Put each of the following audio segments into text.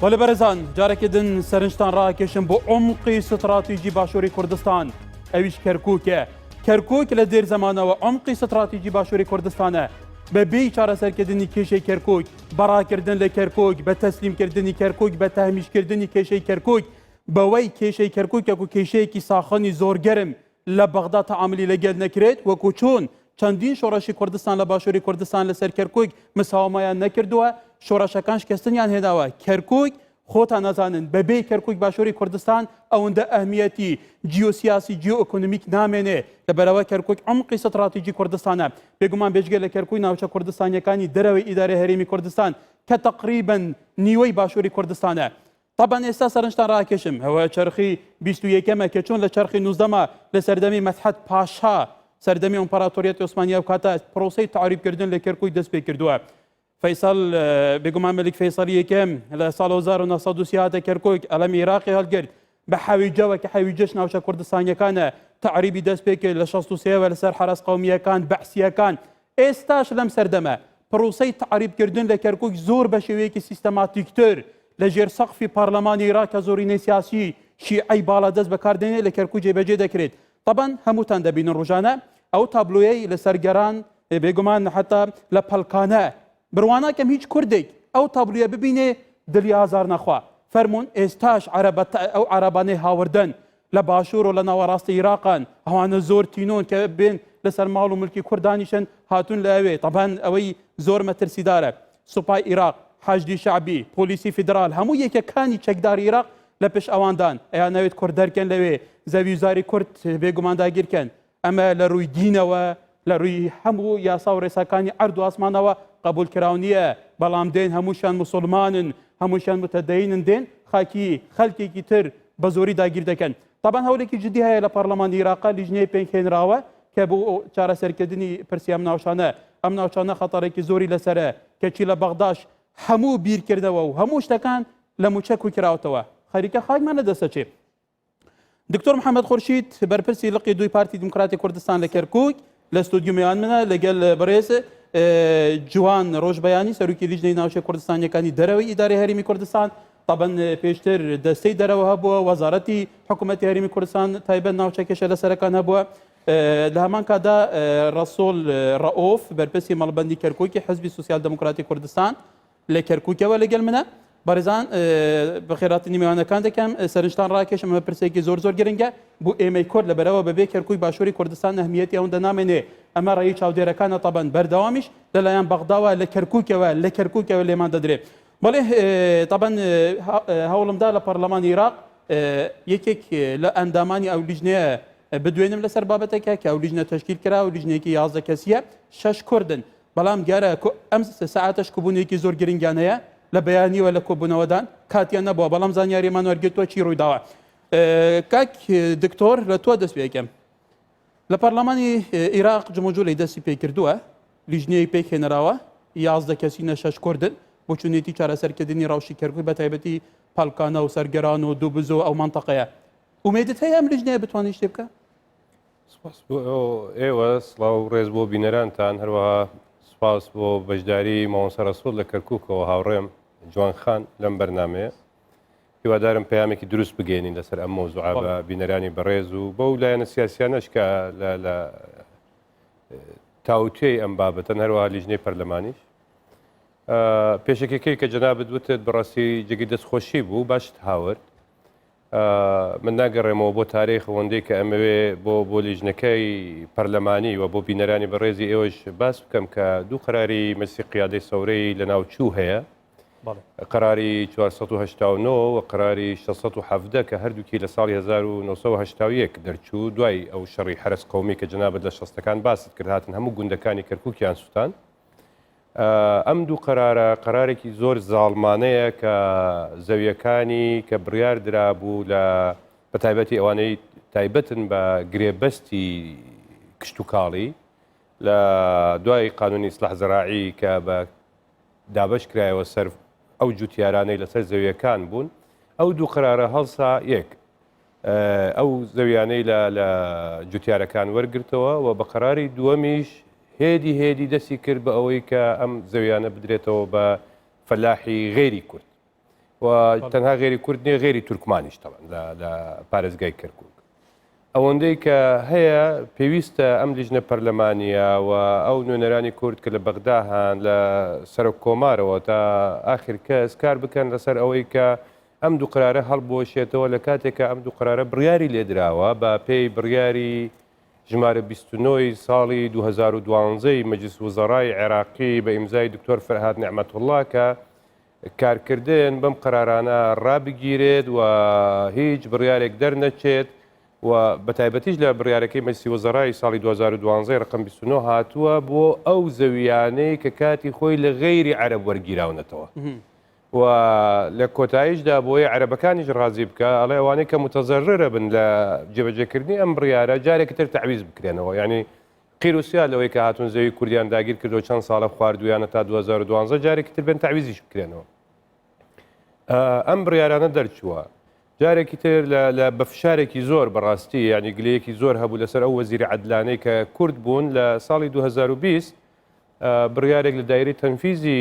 ولبرزان جاركدن سرنجتان راكشن بو عمقي استراتيجي باشوري كردستان اويش كركوك لدير زمانه وعمقي استراتيجي باشوري كردستان ببي چاره سرکردنی کشی کرکوک برا کردن لکرکوک به تسلیم کردنی کرکوک به تهمیش کردنی کشی کرکوک بوی کشی کرکوک کو کشی کی ساخنی زورگرم لبغداد تعاملی لگل نکرد و کوچون چندین شورشی کردستان لباشوری کردستان لسر کرکوک مساومه نکردوه شورشکانش کستنیان هداوه کرکوک خوتا نزانن ببی کرکوک باشوری کردستان اونده اهمیتی جیوسیاسی جیو اکونومیک نامنه لبروا کرکوک عمقی استراتیجی کردستانه بگمان بجگل کرکوک ناوچه کردستانیکانی دروی اداره هریمی کردستان که تقریبا نیوی باشوری کردستانه طبعا استا سرنجتان راکشم هو چرخی 21 که چون لچرخی 19 لسردمی مدحت پاشا سردمی امپراتوریت عثمانیه و کاتا پروسه تعریب کردن لکرکوک دست پی کردوه فیصل بگمان ملک فیصل یکم لسال 1930 کرکوک علم عراقی هلگرد به حویجه و که حویجهش ناوچه کردستانی کانه تعریبی دست پی کرد ل63 و لسر حرس قومیه کان بحثیه کان استاش لم سردمه پروسه تعریب کردن لکرکوک زور بشویه که سیستماتیک تر لجر سقف پارلمان عراق زورین سیاسی شیعی بالا دست بکاردنه لکرکوک جبهه دکرد طبعا هموتان دبین روزانه او تابلوی لسرگران بگمان حتی لپلکانه بروانا کم هیچ کردی او تابلوی ببینه دلی آزار نخوا فرمون استاش او عربانه هاوردن لباشور و لناوراست عراقان هوان زور تینون که بین لسر مال و ملکی کردانیشن هاتون لاوی طبعا اوی زور مترسی داره سپای عراق حشدی شعبی پلیسی فدرال همو یکی کانی چکدار عراق لپش اواندان ایا نوید کردر کن لوی زویزاری کرد بگمان داگیر کن اما لروی دین و لروی همو یاسا و رساکانی عرض و آسمان و قبول کراونیه بلام دین هموشان مسلمانن هموشان متدینن دین خاکی خلکی کی تر بزوری داگیر دکن طبعا هولی کی جدی های لپارلمان عراق لجنه پنکین راوه که بو چاره سرکردنی پرسی امناوشانه خطره کی زوری لسره که چی لبغداش همو بیر کرده و هموش تکان لموچه کو کراوتوه خریکه خاک من دسته چی دکتور محمد خورشید برپرسی لقی دوی پارتی دموکراتی کردستان لکرکوک لاستودیو میان منه لگل بریس جوان روش بیانی سروکی لجنه ناوچه کردستان یکانی دروی اداره هریمی کردستان طبعا پیشتر دسته دروها بوا وزارتی حکومت هریمی کردستان تایبن ناوچه کشل سرکان هبوا لهمان کادا رسول رؤوف برپرسی ملبندی کرکوکی حزب سوسیال دموکراتی کردستان لکرکوک و لگل منه بارزان بخیرات نیمیانه کان دکم سرنجتان راکش اما پرسه کی زور گرنگه بو ایمی کرد لبروا ببی کرکوی باشوری کردستان اهمیتی اون دنامنه اما رای چاودیره کان طبعا بردوامش للايان بغداد و لکرکوک و لیمان ددره بله طبعا هولم دا لپارلمان عراق یکیک لاندامانی او لجنه بدوینم لسر بابتك که او لجنه تشکیل کرا و لجنه کی 11 کسیه شش کردن بلام گاره امس ساعتش کبونی کی زور گرنگانه لبياني ولا كوبنا ودان كاتيا نبوا بلام زانياري مانو ارجيتو تشي روي داوا كاك دكتور لتو دس بيكم لبرلماني العراق جموجولي دس بيكردوا لجني بيك هنراوا 11 كسينا شش كردن بوچونيتي چاره سركدني راوشي كركو بتايبتي بالكانا وسرگران ودوبزو او منطقه اميدت هي ام لجنه بتواني تبكى سپاس بۆ ئێوە سڵاو ڕێز بۆ بینەرانتان هەروەها سپاس بۆ بەشداری مامۆستا ڕەسوول لە کەرکووکەوە هاوڕێم جوان خان لەم بەرنامەیە هیوادارم پەیامێکی دروست بگەێنین لەسەر ئەم مەوزوعە بە بینەرانی بەڕێز و بەو لایەنە سیاسیانەش کە لە تاوتوێی ئەم بابەتەن هەروەها لیژنەی پەرلەمانیش پێشەکەکەی کە جەنابەت وتت بەڕاستی جێگەی دەستخۆشی بوو باشت هاورد من ناگەڕێمەوە بۆ تاریخ ئەوەندەی کە ئەمەوێ بۆ لیژنەکەی پەرلەمانی و بۆ بینەرانی بەڕێزی ئێوەش باس بکەم کە دوو قەراری مەجلیسی قیادەی سەورەی لە ناوچوو هەیە قەراری 489 و قەراری 617 کە هەردووکی لە ساڵی 1970 دەرچوو دوای ئەو شەڕی حرس قەومی کە جەنابەت لە شەستەکان باست کرد هاتن هەموو گوندەکانی کەرکووکیان سووتان ئەم دوو قەرارێکی زۆر زاڵمانەیە کە زەویەکانی کە بڕیار درابوو لە بەتایبەتی ئەوانەی تایبەتن بە گرێبەستی کشت و کاڵی لە دوای قانونی ئیسلاح زەراعی کە بە دابەش کرایەوە سەر ئەو جوتیارانەی لەسەر زەویەکان بوون ئەو دوو قەرارە هەڵسا یەک ئەو زەویانەی لە جوتیارەکان وەرگرتەوە و بە قەراری دووەمیش هێدی دەستی کرد بە ئەوەی کە ئەم زەویانە بدرێتەوە بە فەلاحی غێری کورد و تەنها غێری کورد نیە غێری تورکمانیش تەڵەن لە پارێزگای کەرکووک. ئەوەندەی کە هەیە پێویستە ئەم لیژنە پەرلەمانیە و ئەو نوێنەرانی کورد کە لە بەغدا هەن لە سەرۆک کۆمارەوە تا ئاخر کەس کار بکەن لەسەر ئەوەی کە ئەم دوو قرارە هەڵبۆشێتەوە لە کاتێکە ئەم دوو قرارە بڕیاری لێدراوە بە پێی بڕیاری ژمارە 29 ساڵی 2012 مەجلس وزەڕای عێراقی بە ئیمزای دکتۆر فەرهاد نعمەتوڵڵا کە کارکردن بەم قرارانە ڕابگیرێت و هیچ بڕیارێک دەرنەچێت و بەتایبەتیش لە بڕیارەکەی مەجلیسی وەزەڕای ساڵی 2012 ڕقم 29 هاتووە بۆ ئەو زەویانەی کە کاتی خۆی لە غەیری عەرەب وەرگیراونەتەوە و لە کۆتاییشدا بۆیە عەرەبەکانیش ڕازی بکە ئەڵێ ئەوانەی کە متەزەررە بن لە جێبەجێکردنی ئەم بڕیارە جارێکی تر تەعویز بکرێنەوە یعنی قیرروسیا لەوەی کە هاتوون زەوی کوردیان داگیر کردو چەند ساڵە خواردویانە تا 2012 جارێکی تر بن تەعویزیش بکرێنەوە. ئەم بڕیارانە دەرچووە جارێکی تر لە بەفشارێکی زۆر بەڕاستی ینی گلەیەکی زۆر هەبوو لەسەر ئەو وەزیری عەدلانەی کە کورد بوون لە ساڵی 2020 بڕیارێک لە دایرەی تەنفیزی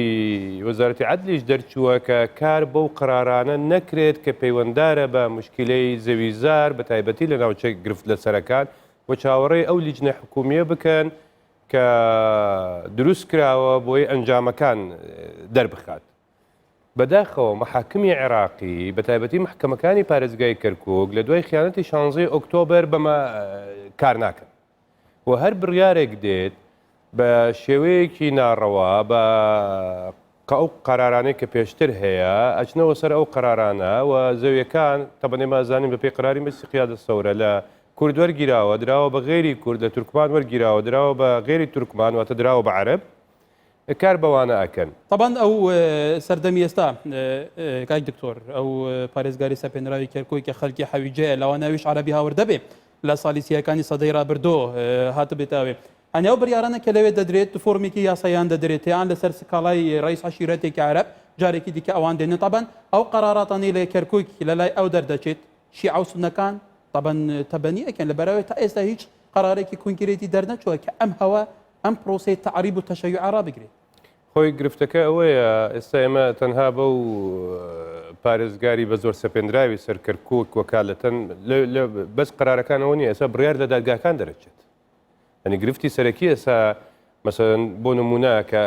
وەزارەتی عەدلیش دەرچووە کە کار بەو قرارانە نەکرێت کە پەیوەنددارە بە مشکلەی زەویزار بە تایبەتی لە ناوچەی گرفت لە سەرەکان و چاوەڕێی ئەو لیژنە حکومیە بکەن کە دروست کراوە بۆی ئەنجامەکان دەربخات. بەداخەوە محاکمی عێراقی بە تایبەتی محکەمەکانی پارێزگای کەرکووک لە دوای خیانەتی 16 ئۆکتۆبر بەمە کار ناکەن و هەر بڕیارێک دێت بە شێوەیەکی ناڕەوا بە ئەو قرارانەی کە پێشتر هەیە ئەچنەوە سەر ئەو قرارانە و زەویەکان تەبەنێ مازانین بەپێی قراری مەجلیسی قیادە سەورە لە کورد وەرگیراوە دراوە بە غێری کورد لە تورکمان وەرگیراوە دراوە بە غێری تورکمان واتە دراوە بە عەرەب کار بەوانە ئەکەن. طبعا ئەو سەردەمی ئێستا کاک دکتۆر ئەو پارێزگاری سەپێنراوی کەرکووی کە خەڵکی حەویجەیە لەوانەویش عەرەبی هاوردە بێ لە ساڵی سیەکانی سەدەی ڕابردۆ هاتبێتاوێ ئەنێ ئەو بڕیارانە کە لەوێ دەدرێت فۆرمێکی یاساییان دەدرێتیان لەسەر سکاڵای ڕئیس عەشیرەتێکی عەرەب جارێکی دیکە ئەوان دێنن طبعا ئەو قەراراتانی لە کەرکووک لەلای ئەو دەردەچێت شیعە و سونەکان طبعا تەبەنیەکەن لەبەرەوەی تا ئێستا هیچ قەرارێکی کونکرێتی دەرنەچووە کە ئەم پرۆسەی تەعریب و تەشەیوع ڕابگرێت. خۆی گرفتەکە ئەوەیە ئێستا ئێمە تەنها بەو پارێزگاری بە زۆر سەپێنراوی سەر کەرکووک وەکالەتەن بەس قەرارەکانەوە نیە ئێستا بڕیار لە دادگاکان دەرەچێت. ئەنی گرفتی سەرەکی ئێستا مەسەڵەن بۆ نمونە کە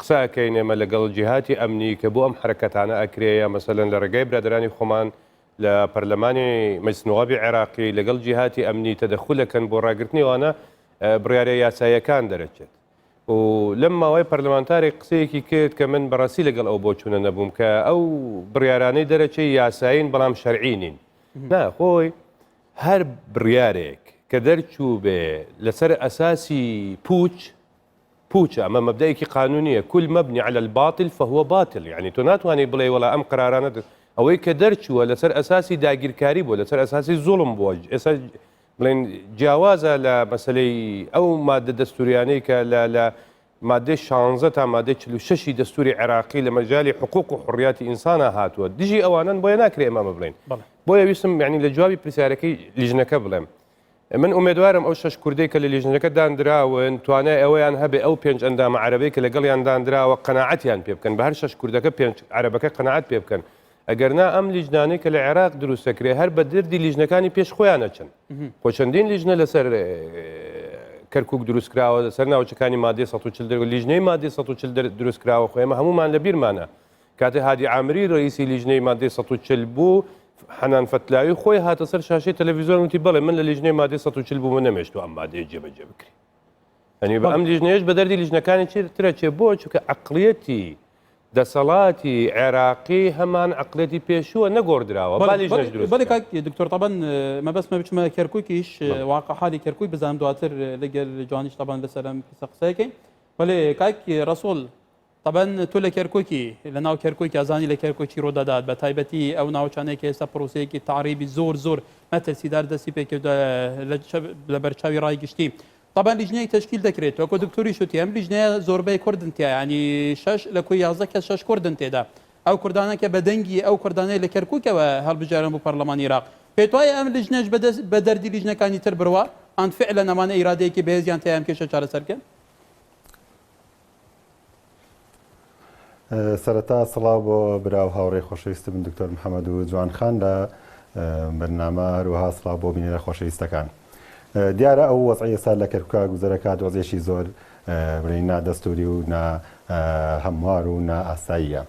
قساکەین ئێمە لەگەڵ جیهاتی ئەمنی کە بۆ ئەم حرەکەتانە ئەکرێە مەسەڵەن لە ڕێگای برادرانی خۆمان لە پەرلەمانی مەجلیس نوابی عێراقی لەگەڵ جیهاتی ئەمنی تەدەخولەکەن بۆ ڕاگررتنیوانە بڕیارە یاساییەکان دەرەچێت. و لەم ماوەی پەرلەمانتارێک قسەیەکی کرد کە من بەڕاستی لەگەڵ ئەو بۆ چوونە نەبووم کە ئەو بڕیارانەی دەرەچەی یاسایین بەڵام شەرعینین ناخۆی هەر بڕیارێک کە دەرچوو بێ لەسەر ئەساسی پوچە ئەمە مەبدەیەکی قانونیە کول مەبنی على الباطل فهو باطل يعني تۆ ناتوانێت بڵێ وەڵا ئەم قرارانە ئەوەی کە دەرچووە لەسەر ئەساسی داگیرکاری بووە لەسەر ئەساسی زوڵم بووە ئێستا بڵێن جیاوازە لە مەسلەی ئەو مادە دەستوریانەی کە لە مادەی 16 تا مادەی 46 دەستوری عێراقی لە مەجالی حقوق و حڕیاتی ئینسانە هاتووە دژی ئەوانن بۆیە ناکرێ ئەمە بڵێن بۆیە ویستم یعنی لە جوابی پرسیارەکەی لیژنەکە بڵێم من ئومێدوارم ئەو شەش کوردەی کە لە لیژنەکە دانراون توانای ئەوەیان هەبێ ئەو 5 ئەندامە عەرەبەی کە لەگەڵیان دانراوە قەناعەتیان پێ بکەن بە هەر شەش کوردەکە 5 عەرەبەکە قەناعەت پێ بکەن ئەگەرنا ئەم لیژنانەی کە لە عێراق دروستەکرێ هەر بە دردی لیژنەکانی پێش خۆیانە چن خۆ چەندین لیژنە لەسەر کەرکووک دروستکراوە لەسەر ناوچەکانی مادەی 140 لیژنەی مادەی 140 دروستکراوە خۆ ئێمە هەمومان لە بیرمانە کاتێ هادی عامری ڕئیسی لیژنەی مادەی 140 بوو حەنان فەتلاوی خۆی هاتە سەر شاشەی تەلەڤیزۆن وتی بەڵێ من لە لیژنەی مادەی 140 بوو من نەمێشتووە ئەم مادەیە جێبەجێ بکری ئەنی بە ئەم لیژنەیەش بە دەردی لیژنەکانی ترە چێ بۆ چونکە عەقڵیەتی دەسەڵاتی عێراقی هەمان عەقڵیەتی پێشووە نەگۆڕدراوە بەڵێ کاک دکتۆر طبعا مەبەستمە بچمە کەرکووکیش واقع حالی کەرکووک بزانم دواتر لەگەل جوانیش طبعا لەسەرم قسەیەکەین بەڵێ کاک ڕەسوڵ طبعا تۆ لە کەرکووکی لە ناو کەرکووکی ئازانی لە کەرکووکی ڕوودەدات بە تایبەتی ئەو ناوچانەیە کە ئێستا پرۆسەیەکی تعریبی زۆر مەترسیدار دەستی پێکردە لە بەرچاوی ڕایگشتی طبعا لیژنەیەک تشکیل دەکرێت وەکو دکتۆری شوتی ئەم لیژنەیە زۆربەی کوردن تیا ینی 6 لە کوی 11 کەس 6 کوردن تێدا ئەو کوردانە کە بە دەنگی ئەو کوردانەی لە کەرکووکەوە هەڵبژارن بۆ پەرلەمانی عێراق پێت وایە ئەم لیژنەش بە دەردی لیژنەکانی تر بڕوە ئەن فعلا ئەمانە ئیرادەیەکی بەهێزیان تیان کێشە چارەسەرکەن سەرەتا سڵاو بۆ براو هاوڕێ خۆشەویستم دکتۆر محەممەد و جوانخان لە بەرنامە هەروەها سڵاو بۆ بینێرە خۆشەویستەکان. دیارە ئەو وەزعی ئێستا لە کەرکووکە گوزەرەکات وەزێکی زۆر بڵین نادەستوری و هەموار و نائاساییە.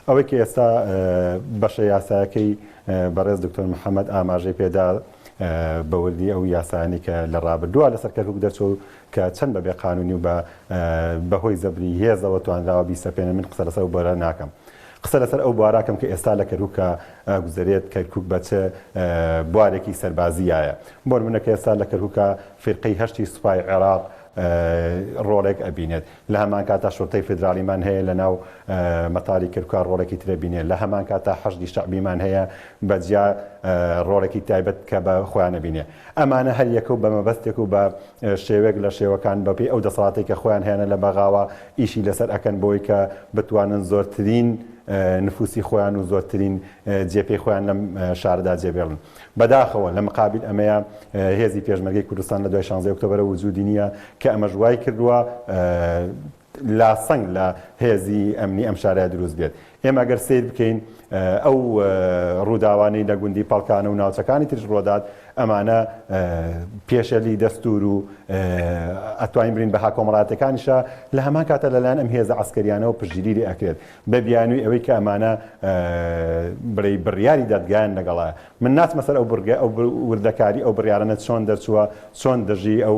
ئەوەی کە ئێستا بەشە یاسایەکەی بەڕێز دکتۆر محەممەد ئاماژەی پێدا بەوردی ئەو یاسانی کە لە ڕابردووە لەسەر کەرکووک دەرچوو کە چەند بەبێ قانونی و بەهۆی زەبری هێزەوە توانراوە بیسەپێنە. من قسە لەسەر بۆرە ناکەم، قسە لەسەر ئەو بواراکەم کە ئێستا لە کەرکووکە گوزارێت کەرکووک بە چه بوارێکی سەربازیایە. بۆ نمونە کە ئێستا لە کەرکووکە فیرقەی هەشتی سوپای عێراق ڕۆڵێک ئەبینێت، لە هەمان کاتا شۆرتەی فدرالیمان هەیە لە ناو مەتاری کەرکووکە ڕۆڵێکی ترەبینێت، لە هەمان کاتا حەشدی شەعبیمان هەیە بەجیا ڕۆڵێکی تایبەت کە بە خۆیان نەبینێ. ئەمانە هەر یەکە و بە مەبەستێک و بە شێوەیەک لە شێوەکان بەپێی ئەو دەسەڵاتی کە خۆیان هێنە لە بەغاوە ئیشی لەسەر ئەکەن بۆی کە بتوانن زۆرترین نفوسی خۆیان و زۆرترین جێپەی خۆیان لەم شاردا جێبێڵن. بەداخەوە لە مقابل ئەمەیە هێزی پێشمەرگەی کوردستان لە دوای 16 ئۆکتۆبەرە وجودی نییە کە ئەمە ژوای کردووە لاسەنگ لە هێزی ئەمنی ئەم شارەیە دروست بێت. ئێمە ئەگەر سیر بکەین ئەو ڕووداوانەی لە گوندی پەڵکانە و ناوچەکانی ترش ڕۆدات، ئەمانە پێشەلی دەستور و ئەتوانین برین بەها کۆمەڵاتەکانیشە لە هەمان کاتە لەلایەن ئەم هێزە عەسکەریانەوە پشتگیری ئەکرێت بە بیانووی ئەوەی کە ئەمانە بڕیاری دادگایان لەگەڵایە. من ناچمە سەر ئەو وردەکاری ئەو بڕیارانە چۆن دەرچووە، چۆن دەژی ئەو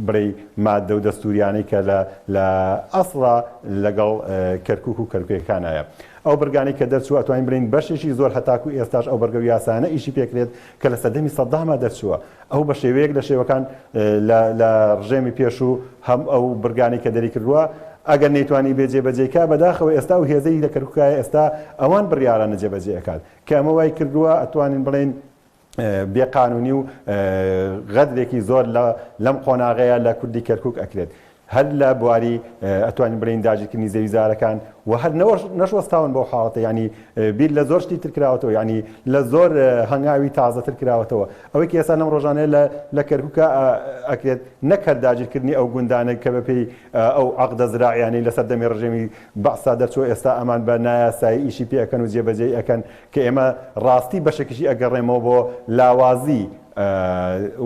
بڕی مادە و دەستوریانەی کە لە ئەسڵا لەگەڵ کەرکووک و کەرکووکەکانایە. ئەو بەرگانی کە دەرچوو ئەتوانین برین بەشێکی زۆر هەتاکو ئێستاش ئەو بەرگە و یاسانە ئیشی پێکرێت کە لە سەردەمی سەدداما دەرچووە. ئەو بە شێوەیەک لە شێوەکان لە ڕژێمی پێش و هەم ئەو بەرگانی کە دەری کردووە ئەگەر نەیتوانی بێجێبەجێکا بەداخەوە ئێستا و هێزەی لە کەرکووکایە ئێستا ئەوان بڕیارانە جێبەجێەکات کە ئەمە وای کردووە ئەتوانین بڵێن بێقانونی و غەدرێکی زۆر لەم قۆناغەیە لە کوردی کەرکووک ئەکرێت. هەر لە بواری ئەتوانین بڵین داگیرکردنی زەویزارەکان و هەر نەشوەستاون بۆ حاڵەتە، ینی بیر لە زۆر شتی تر کراوەتەوە، ینی لە زۆر هەنگاوی تازەتر کراوەتەوە. ئەوەی کە ئێستا لەم ڕۆژانەیە لە کەرکووکە ئەکرێت نەکەر داگیرکردنی ئەو گوندانە کە بەپێی ئەو عەقدە زراعیانەی لەسەر دەمی ڕژێمی بەعسا دەرچووە ئێستا ئەمان بە نایاسایی ئیشی پێ ئەەکەن و جێبەجێ ئەەکەن کە ئێمە ڕاستی بەشێکیشی ئەگەڕێمەوە بۆ لاوازی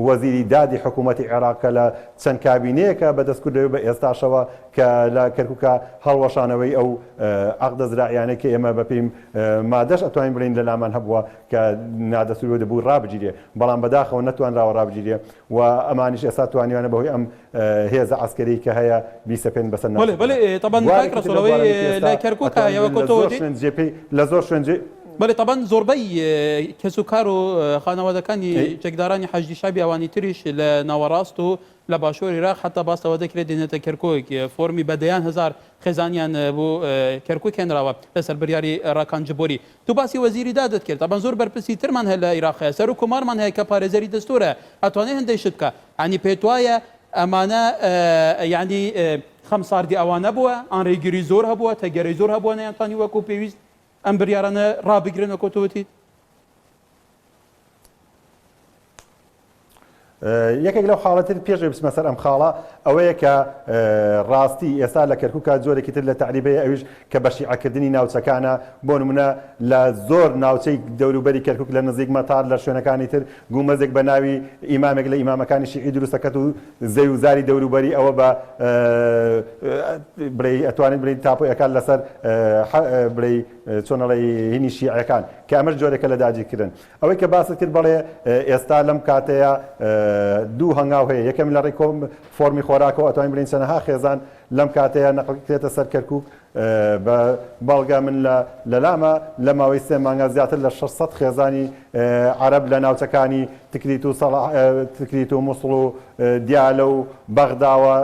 وەزیری دادی حکوومەتی عێراق لە چەند کابینەیەکە بەدەستکردەوە بە ئێستاشەوە کە لە کەرکووکە هەڵوەشانەوەی ئەو عەقدە زراعیانەی کە ئێمە بەپێی مادەش ئەتوانین بڵین لە لامان هەبووە کە نادەسوورەوە دەبوو ڕابگیرێ، بەڵام بەداخەوە نەتوانراوە ڕابگیرێ و ئەمانیش ئێستا توانیوانە بەهۆی ئەم هێزە عەسکەری کە هەیە بیسەپێن بەسەر ناو. بەڵێ طبعاً ڕسوڵەوەی لە کەرکووکە لە زۆر شوێنجێ بەڵێ طبعاً زۆربەی کەسوکار و خانەوادەکانی جێکدارانی حەشدی شەعبی ئەوانی تریش لە ناوەڕاست و لە باشووری عێراق حتا باستەوە دەکرێت دێنێتە کەرکووک فۆرمی بەدەیان هزار خێزانیان بۆ کەرکووک هێنراوە لەسەر بڕیاری ڕاکان جبۆری. تو باسی وەزیری دادت کرد، طبعاً زۆر بەرپرسی ترمان هەیە لە عێراقەیە، سەر و کۆمارمان هەیە کە پارێزەری دەستورە ئەتوانێت هەندێک شت بکە. ینی پێت وایە ئەمانە ینی خەمساردی ئەوانە بووە، ئانڕێگیری زۆر هەبووە، تەگەرەی زۆر هەبووە نەیانتوانی وەکو پێویست ئەم بڕیارانە ڕابگرن وەکو تۆوتی؟ یەکێک لەو حاڵەتر پێش بچمە سەر ئەم خاڵە ئەوەیە کە ڕاستی ئێستا لە کەرکووکە جۆرێکی تر لە تعریبەیە ئەویش کە بەشیعەکردنی ناوچەکانە. بۆ نمونە لە زۆر ناوچەی دەوروبەری کەرکووک لە نزیک مەتار لە شوێنەکانی تر گومەزێک بە ناوی ئیمامێک لە ئیمامەکانی شیعی دروستەکەت و زەوی و زاری دەوروبەری ئەوە بە ئەتوانین بڵین تاپۆیەکان لەسەر بڵێ چۆنەڵی هینی شیعەکان کە ئەمەش جۆرێکە لە داگیرکردن. ئەوەی کە باست کرد بەڵێ ئێستا لەم کاتەیە دوو هەنگاو هەیە، یەکەم لە ڕێی فۆرمی خۆراکەوە ئەتوانین بڵین چەندەها خێزان لەم کاتەیە نەقڵکرێتە سەر کەرکووک بە بەڵگا من لە لامە لە ماوەی 3 مانگە زیاتر لە 600 خێزانی عەرەب لە ناوچەکانی تکریت و مووسڵ و دیالە و بەغداوە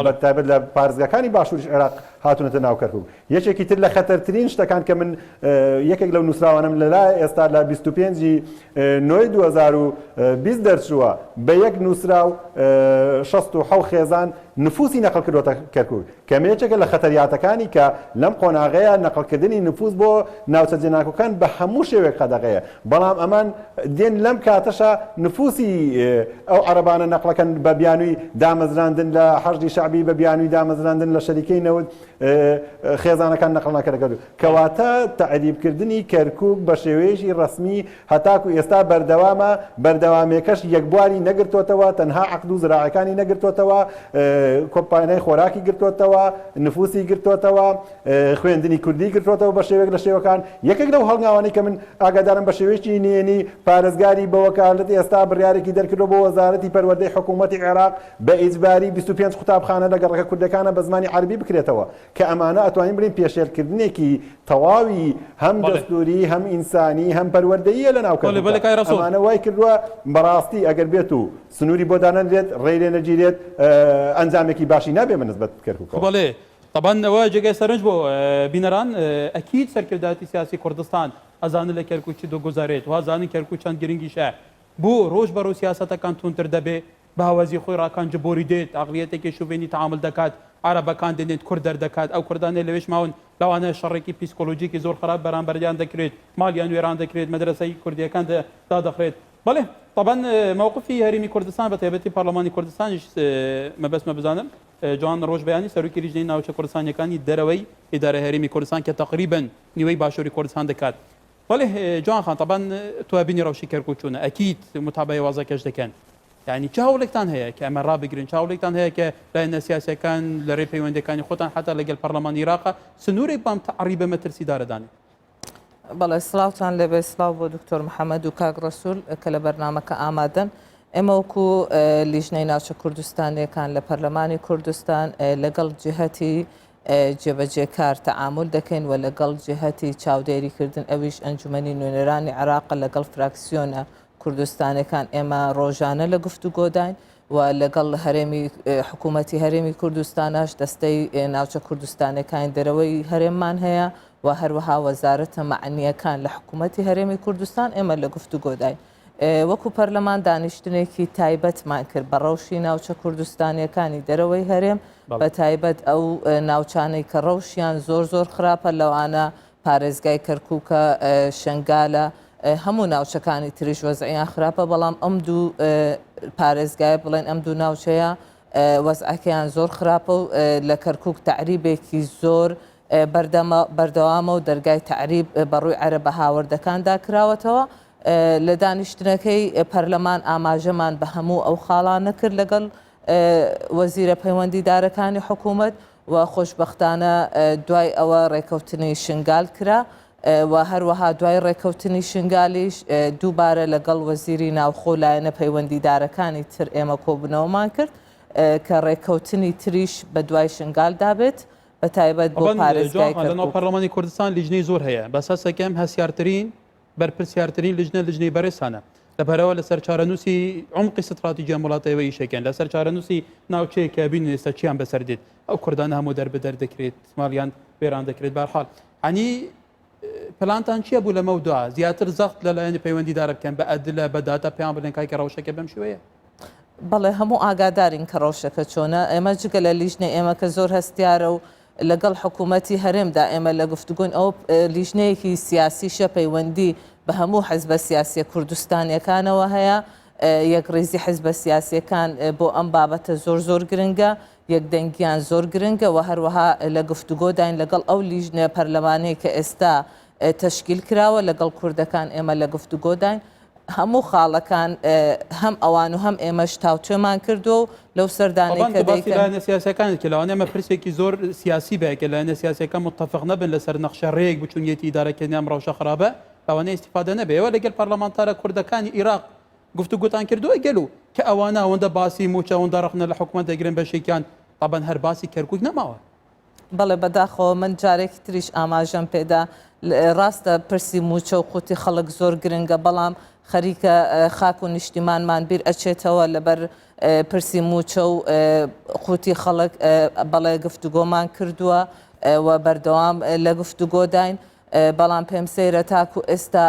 بەتایبەت لە پارێزگاکانی باشووریش عێراق هاتوونەتە ناو کەرکووک. یەکێکی تر لە خەتەرترین شتەکان کە من یەکێک لەو نووسراوانم لەلای ئێستا لە 25 نۆی 2020 دەرچووە بە یەک نووسراو 67 خێزان نفوسی نەقڵ کردوەتە کەرکووک. کەرکک کەمێچێکە لە خەتەریاتەکانی کە لەم قۆناغەیە نەقلکردنی نفوس بۆ ناوچە جێناکۆکان بە هەموو شێوێک قەدەغەیە بەڵام ئەمان دێن لەم کاتەشە نفوسی ئەو عەرەبانە نەقلەکەن بە بیانووی دامەزراندن لە حەشدی شعبی بە بیانووی دامەزراندن لە شەریکەی نەوت خێزانەکان نەقل نەکردو کەواتە تعریبکردنی کەرکک بە شێوەیەکی ڕسمی هەتاکو ئێستا بەردەوامێکەش یەکبواری نەگرتوتەوە تەنها عەقد و زراعەکانی نەگرتوتەوە کۆمپانیای خۆراکی گرتوتەوە نفوسی گرتوتەوە خوێندنی کوردی گرتوتەوە بە شێوەیەک لە شێوەکان یەکێک لەو هەڵناوانەی کە من ئاگادارم بە شێوەیەکی نێنی پارێزگاری بە وەکالەت ئێستا بڕیارێکی دەرکردەوە بۆ وەزارەتی پەروەردەی حکوومەتی عێراق بە ئیجباری 25 قوتابخانە لە گەڕەکە کوردەکانە بە زمانی عەربی بکرێتەوە کە ئەمانە ئەتوانین بڵین پێشێلکردنێکی تەواوی هەم دەستوری هەم ئینسانی هەم پەروەردەییە لە ناوکە ئەمانە وای کردووە بەڕاستی ئەگەر بێت و سنووری بۆ دانەنرێت ڕێی لێ نەگیرێت ئەنجامێکی باشی نابێ بەنسبەت کەرکووک. بەڵێ طبعا ئەوە جێگای سەرنج بۆ بینەران ئەکید سەرکردایەتی سیاسی کوردستان ئەزانن لە کەرکووکی دۆگوزارێت و ئەزانن کەرکووک چەند گرنگیشە بۆ ڕۆژ بەڕۆ سیاسەتەکان تونتر دەبێ بە هاوازی خۆی ڕاکان جبۆری دێت ئەقلیەتێکی شوێنی تعامل دەکات عربەکان دێنێت کورد دەردەکات ئەو کوردانێ لەوێش ماون لەوانە شەڕێکی پیسکۆلۆژیکی زۆر خراپ بەرامبەریان دەکرێت مالیان وێران دەکرێت مەدرسەی کوردیەکان دادەخرێت بەڵێ طبعا مووقفی هەرێمی کوردستان بە تایبەتی پارلەمانی کوردستانیش مەبەستمە بزانم جوان ڕۆژبەیانی سەرۆکی لیژنەی ناوچە کوردستانیەکانی دەرەوەی ئیدارەی هەرێمی کوردستان کە تقریبا نیوەی باشووری کوردستان دەکات بەڵێ جوان خان طبعا تۆ بینی ڕەوشی کەرکووک چوونە ئەکید متابعی وازەکەش دەکەن یعنی چه هەوڵێکتان هەیە کە ئەمە ڕابگرن چه هەوڵێکتان هەیە کە لایەنە سیاسیەکان لە ڕێ پەیوەندەکانی خۆتان حتا لەگەڵ پەرلەمانی عێراق سنوورێک بام تعریبە مەترسیدارەدانێ. بەڵێ سلااوان لەبێ سلااو بۆ دکتۆر محەممەد و کاک ڕەسوول کە لە بەرنمەکە ئامادەن ئێمە وەکو لیژنەی ناوچە کوردستانیەکان لە پەرلەمانی کوردستان لەگەڵ جهەتی جێبەجێکار تەعامل دەکەین و لەگەڵ جهەتی چاودێریکردن ئەویش ئەنجومەنی نوێنەرانی عێراق لەگەڵ فراکسیۆنە کوردستانەکان ئێمە ڕۆژانە لە گفتوگۆداین و لەگەڵ هەرێمی حکوومەتی هەرێمی کوردستاناش دەستەی ناوچە کوردستانەکان دەرەوەی هەرێممان هەیە و هەروەها وەزارەتە معنیەکان لە حکوومەتی هەرێمی کوردستان ئێمە لە گفتوگۆداین وەکو پەرلەمان دانیشتنێکی تایبەتمان کرد بە ڕەوشی ناوچە کوردستانیەکانی دەرەوەی هەرێم بە تایبەت ئەو ناوچانەی کە ڕەوشیان زۆر خراپە لەوانە پارێزگای کەرکووکە شنگالە هەموو ناوچەکانی تریش وەزعیان خراپە بەڵام ئەم دوو پارێزگای بڵێن ئەم دوو ناوچەیە وەزعەکەیان زۆر خراپە و لە کەرکووک تعریبێکی زۆر بەردەوامە و دەرگای تعریب بەڕووی عەرەبە هاوردەکاندا کراوەتەوە لە دانیشتنەکەی پەرلەمان ئاماژەمان بە هەموو ئەو خاڵانە کرد لەگەڵ وەزیرە پەیوەندیدارەکانی حکوومەت و خۆشبەختانە دوای ئەوە ڕێکەوتنی شنگال کرا و هەروەها دوای ڕێکەوتنی شنگالیش دووبارە لەگەڵ وەزیری ناوخۆ لایەنە پەیوەندیدارەکانی تر ئێمە کۆبنەوەمان کرد کە ڕێکەوتنی تریش بە دوای شنگال دابێت بە تایبەت بۆ پارێزگای لەناو پەرلەمانی کوردستان لیژنەی زۆر هەیە بەسەسەکەم هەسیارترین بەرپرسیارترین لیژنە بەڕێستانە لەبەرەوە لەسەر چارەنووسی عمقی استراتیژیە وڵاتەوەی ئیشەکەن لەسەر چارەنووسی ناوچەیە کە بینن ئێستا چیان بەسەر دێت ئەو کوردانە هەموو دەربەدەر دەکرێت ماڵیان وێران دەکرێت بەرحاڵ عنی پلانتان چییە بوو لەمە دووە زیاتر زەخت لەلایەنی پەیوەندیدارە بکەن بە ئەدلە بە داتا پێیان بڵێن کاکە ڕەوشەکە بەم شێوەیە بەڵێ هەموو ئاگادارین کە ڕەوشەکە چۆنە ئێمە جگە لە لیژنەی ئێمە کە زۆر هەستیارە و لەگەڵ حکوومەتی هەرێمدا ئێمە لە گفتوگوون ئەو لیژنەیەکی سیاسیشە پەیوەندی بە هەموو حزبە سیاسیە کوردستانیەکانەوە هەیە یەکڕێزی حزبە سیاسیەکان بۆ ئەم بابەتە زۆر گرنگە یەکدەنگیان زۆر گرنگە و هەروەها لە گفتوگۆداین لەگەڵ ئەو لیژنە پەرلەمانەیە کە ئێستا تەشکیل کراوە لەگەڵ کوردەکان ئێمە لە گفتوگۆداین هەموو خاڵەکان هەم ئەوان و هەم ئێمەش تاوتوێمان کردو و لەو سەردانەی کە دەیکەن سیاسەکانی کە لەوانە ئەمە پرسێکی زۆر سیاسی بێ کە لایەنە سیاسەکان متفق نەبن لەسەر نەخشە ڕێک بچوونیەتی ئیدارەکردنی ئەم ڕەوشە خراپە ئەوانەیە ئیستیفادە نەبێ ئەوە لەگەڵ پەرلەمانتارە کوردەکانی عێراق گفتوگۆتان کردووە گەلو کە ئەوانە ئەوەندە باسی موچە ئەوەندە ڕەخنە لە حکوومەت دەگرن بەشێکیان طبعاً هەر باسی کەرکووک نەماوە. بەڵێ بەداخەوە من جارێکی تریش ئاماژەم پێدا ڕاستە پرسی موچە و قوتی خەڵک زۆر گرنگە بەڵام خەریکە خاک و نیشتیمانمان بیر ئەچێتەوە لەبەر پرسی موچە و قوتی خەڵک بەڵێ گفتوگۆمان کردووە و بەردەوام لە گفتوگۆداین بەڵام پێم سەیرە تاکو ئێستا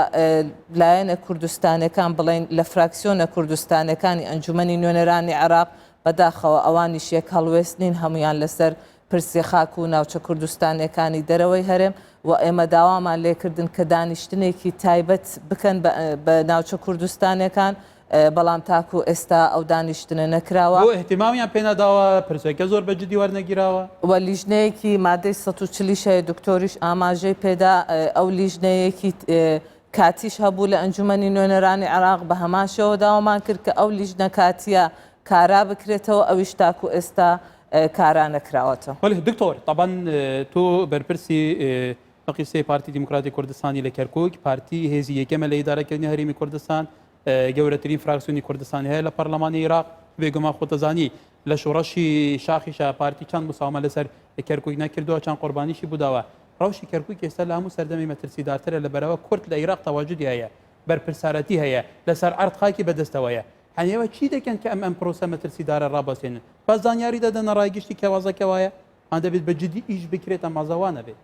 لایەنە کوردستانەکان بڵێن لە فراکسیۆنە کوردستانەکانی ئەنجومەنی نوێنەرانی عێراق بەداخەوە ئەوانیش یەک هەڵوێستنین هەمویان لەسەر پرسیە خاک و ناوچە کوردستانەکانی دەرەوەی هەرێم و ئێمە داوامان لێکردن کە دانیشتنێکی تایبەت بکەن بە ناوچە کوردستانەکان بەڵام تاکو ئێستا ئەو دانیشتنە نەکراوە بۆ احتیمامیان پێنەداوە پرسەکە زۆر بەجددی وەرنەگیراوە وە لیژنەیەکی مادەی 140 دکتۆریش ئاماژەی پێدا ئەو لیژنەیەکی کاتیش هەبوو لە ئەنجومەنی نوێنەرانی عێراق بە هەمان شێوە داوامان کرد کە ئەو لیژنە کاتیە کارا بکرێتەوە ئەویش تاکو ئێستا کارا نەکراوەتەوە. ولی دکتۆر طبعا تۆ بەرپرسی قیسەی پارتی دیموکراتی کوردستانی لە کەرکووک پارتی هێزی یەکەمە لە ئیدارەکردنی هەرێمی کوردستان گەورەترین فراکسیۆنی کوردستانی هەیە لە پەرلەمانی عێراق بێگومان خۆتەزانی لە شۆڕەشی شاخیشە پارتی چەند مساومە لەسەر کەرکووک نەکردووە چەند قوربانیشی بووداوە ڕەوشی کەرکووک ئێستا لە هەموو سەردەمی مەترسیدارترە لەبەرەوە کورد لە عێراق تەواجودی هەیە بەرپرسارەتی هەیە لەسەر عەرد خاکی بەدەستەوەیە هەنێوە چی دەکەن کە ئەم پرۆسە مەترسیدارە ڕابەسێنن بەس زانیاری دەدەنە ڕایگەشتی کێوازەکەوایە ئەن دەبێت بەجددی ئیش بکرێتە مازەوانە بێت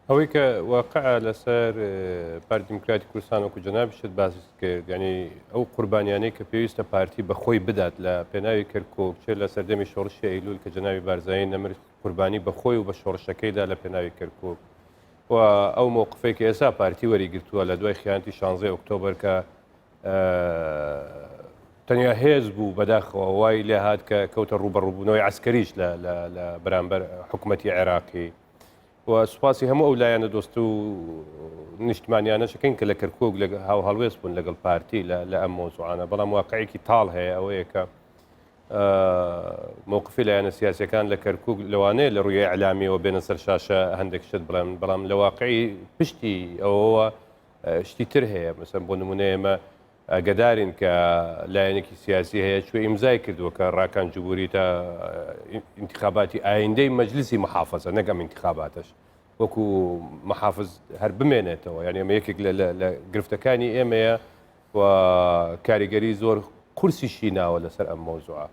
ئەوەی کە واقع لەسەر پارتی دیموکراتی کوردستان وەکو جەنابیشت باس کرد یعنی ئەو قوربانیانەی کە پێویستە پارتی بەخۆی بدات لە پێناوی کەرکووک چێ لە سەردەمی شۆڕشی ئەیلول کە جەناوی بارزایی نەمر قوربانی بەخۆی و بە شۆڕشەکەیدا لە پێناوی کەرکووک و ئەو مووقفێک کە ئێستا پارتی وەریگرتووە لە دوای خیانەتی 16 ئۆکتۆبر کە تەنیا هێز بوو بەداخەوە وای لێ هات کە کەوتە ڕوبەڕووبوونەوەی عسکەریش لە بەرامبەر حکوومەتی عێراقی و سوپاسی هەموو ئەو لایەنە دۆست و نیشتمانیانە شەکەین کە لە کەرکووک لە هاو هەڵوێست بوون لەگەڵ پارتی لە ئەم مۆزوعانە بەڵام واقعێکی تاڵ هەیە ئەوەیە کە مووقفی لایەنە سیاسەکان لە کەرکووک لەوانەیە لە ڕووی ئەعلامیەوە بێنە سەر شاشە هەندێک شت بەڵام لە واقعی پشتی ئەوەوە شتی تر هەیە مەسەن بۆ نمونە ئێمە ئەگەدارین کە لایەنێکی سیاسی هەیە کوێ ئیمزای کردووە کە ڕاکان جوبوری تا انتخاباتی ئایندەی مەجلیسی محافظە نەگەم انتخاباتش وەکو محافظ هەر بمێنێتەوە یعنی ئەمە یەکێک لە گرفتەکانی ئێمەیە و کاریگەری زۆر قورسیشی ناوە لەسەر ئەم مۆزوعە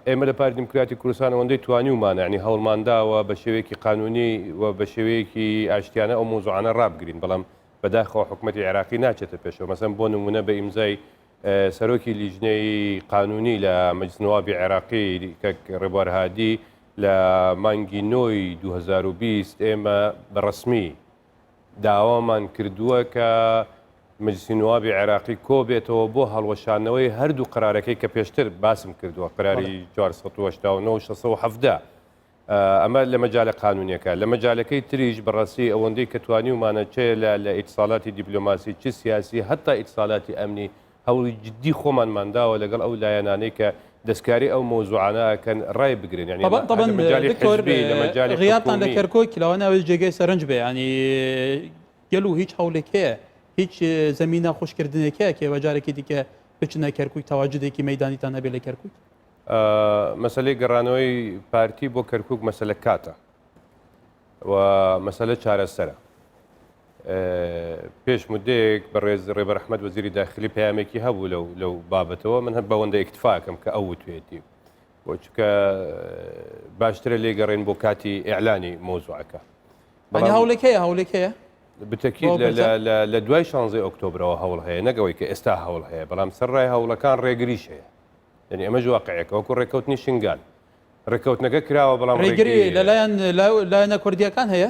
ئێمە لە پارتی دیموکراتی کوردستان ئەوەندەی توانیومانە ینی هەوڵمانداوە بە شێوەیەکی قانونی و بە شێوەیەکی ئاشتیانە ئەو مۆزوعانە ڕابگرین بەڵام بەداخەوە حکوومەتی عێراقی ناچێتە پێشەوە مەسەن بۆ نمونە بە ئیمزای سەرۆکی لیژنەی قانونی لە مەجلیس نوابی عێراقی کە ڕێبوار هادی لە مانگی نۆی 2020 ئێمە بەڕسمی داوامان کردووە کە مەجلیسی نوابی عێراقی کۆ بێتەوە بۆ هەڵوەشانەوەی هەردوو قرارەکەی کە پێشتر باسم کردووە قراری 489 ئەمە لە مەجالە قانونیەکە لە مەجالەکەی تریش بەڕاستی ئەوەندەی کە توانیومانە چێ لە ئیتصالاتی دیپلۆماسی چ سیاسی هەتا ئیتصالاتی ئەمنی هەوڵی جددی خۆمانمانداوە لەگەڵ ئەو لایەنانەی کە دەستکاری ئەو مۆزوعانەکەن ڕای بگرن ینی غیابتان لە کەرکووک لەوانەوە جێگەی سەرنج بێ ینی گەل و هیچ هەوڵێکەیە هیچ زەمینە خۆشکردنێکەیە کە وەجارێکی دیکە بچنە کەرکووک تەواجدێکی مەیدانیتان هەبێت لە کەرکووک مەسلەی گەڕانەوەی پارتی بۆ کەرکووک مەسلە کاتە و مەسلە چارەسەرە پێش مدەیەک بەڕێز ڕێبەر ئەحمەد وەزیری داخلی پەیامێکی هەبوو لەو بابەتەوە من هەر بەوەندە ئیکتفاکەم کە ئەو توێتی بۆ چکە باشترە لێگەڕێن بۆ کاتی ئیعلانی مۆزوعەکە هەوڵێکەیە بتەکیید لە دوای 16 ئۆکتۆبرەوە هەوڵ هەیە نەگەوەی کە ئێستا هەوڵ هەیە بەڵام سەرڕای هەوڵەکان ڕێگریش هەیە یعنی ئەمە واقعەکە وەکو ڕێکەوتنی شنگال ڕێکەوتنەکە کراوە بەڵام ڕێگری لەلایەنە کوردیەکان هەیە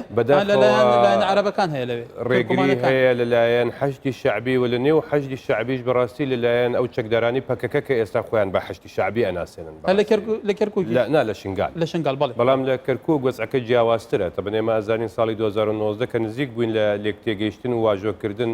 لەلایەن عەرەبەکان هەیە لەوێ ڕێگری هەیە لەلایەن حەشتی شعبی و لە نێو حەشتی شعبیش بەڕاستی لەلایەن ئەو چەکدارانی پەکەکە کە ئێستا خۆیان بە حەشتی شعبی ئەناسێنن لە کەرکووک لە شنگال بەڵێ بەڵام لە کەرکووک وەزعەکە جیاوازترە تا بنێمە ئازانین ساڵی 2019 کە نزیک بووین لە لێکتێگەیشتن و واژۆکردن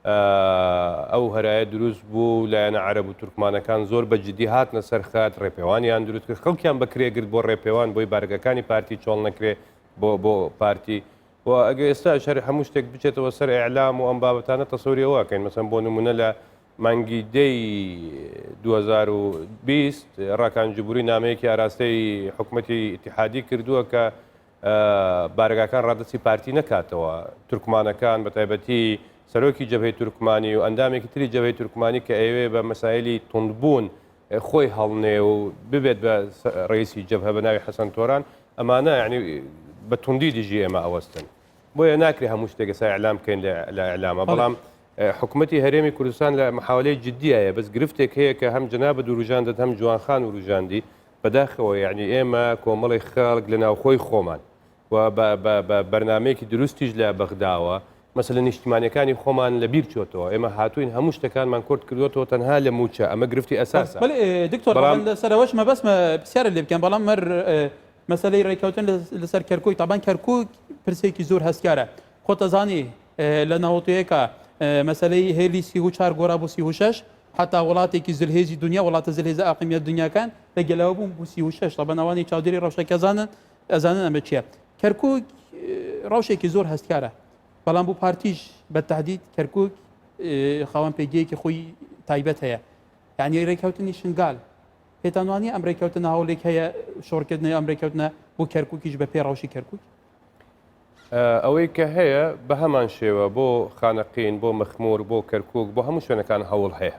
ئەو هەرایە دروست بوو لایەنە عەرەب و تورکمانەکان زۆر بە جددی هاتنە سەر خات ڕێپێوانیان دروست کرد خەڵکیان بەکرێگرت بۆ ڕێپێوان بۆی بارگەکانی پارتی چۆڵ نەکرێ بۆ پارتی و ئەگە ئێستا شەر هەموو شتێک بچێتەوە سەر ئیعلام و ئەم بابەتانە تەسەوریەوەکەین مەسەن بۆ نمونە لە مانگی دەی 2020 ڕاکان جوبوری نامەیەکی ئاراستەی حکوومەتی ئیتیحادی کردووە کە بارگاکان ڕادەچی پارتی نەکاتەوە تورکمانەکان بە تایبەتی سەرۆکی جەبهەی تورکمانی و ئەندامێکی تری جەبهەی تورکمانی کە ئەوێ بە مەسایلی توندبوون خۆی هەڵنێ و ببێت بە ڕئیسی جەبهە بە ناوی حەسەن تۆران ئەمانە یعنی بە توندی دیژی ئێمە ئەوەستن بۆیە ناکری هەموو شتێک ئێستا ئیعلام بکەین لە ئیعلامە بەڵام حکوومەتی هەرێمی کوردستان لە محاولەی جددیایە بەس گرفتێک هەیە کە هەم جەنابەت و ڕوژاندت هەم جوانخان و ڕوژاندی بەداخەوە یعنی ئێمە کۆمەڵی خەڵک لە ناوخۆی خۆمان و بە بەرنمەیەکی دروستیش لە بەغداوە مەسەلە نیشتیمانیەکانی خۆمان لە بیر چۆتەوە ئێمە هاتوین هەموو شتەکانمان کورت کردوەوە تەنها لە موچە ئەمە گرفتی ئەساسە. دکتۆر لەسەرەوەش مەبەستمە پرسیارە لێ بکەم بەڵام مەسەلەی ڕێککەوتن لەسەر کەرکووک تابان کەرکووک پرسێکی زۆر هەستکارە خۆتەزانی لە ناوەتەیەکە مەسەلەی هێلی 34 گۆرا بۆ 36 حتا وڵاتێکی زلهێزی دنیا وڵاتە زلهێز ئاقیمیەت دنیاکان لە گەلەوە بوون بۆ 36 تا بەناوانی چاودێری ڕەوشەکەزانن ئەزانن ئەمە چییە. کەرکووک ڕەوشێکی زۆر هەستکارە بەڵام بۆ پارتیش بە تهدید کەرکووک خاوەن پێگەیەکی خۆی تایبەت هەیە یعنی ڕێککەوتنی شنگال پێتانوانی ئەم ڕێککەوتنە هەوڵێک هەیە شۆڕکردنی ئەم ڕێککەوتنە بۆ کەرکووکیش بە پێ ڕەوشی کەرکووک ئەوەی کە هەیە بە هەمان شێوە بۆ خانەقین بۆ مەخمور بۆ کەرکووک بۆ هەموو شوێنەکان هەوڵ هەیە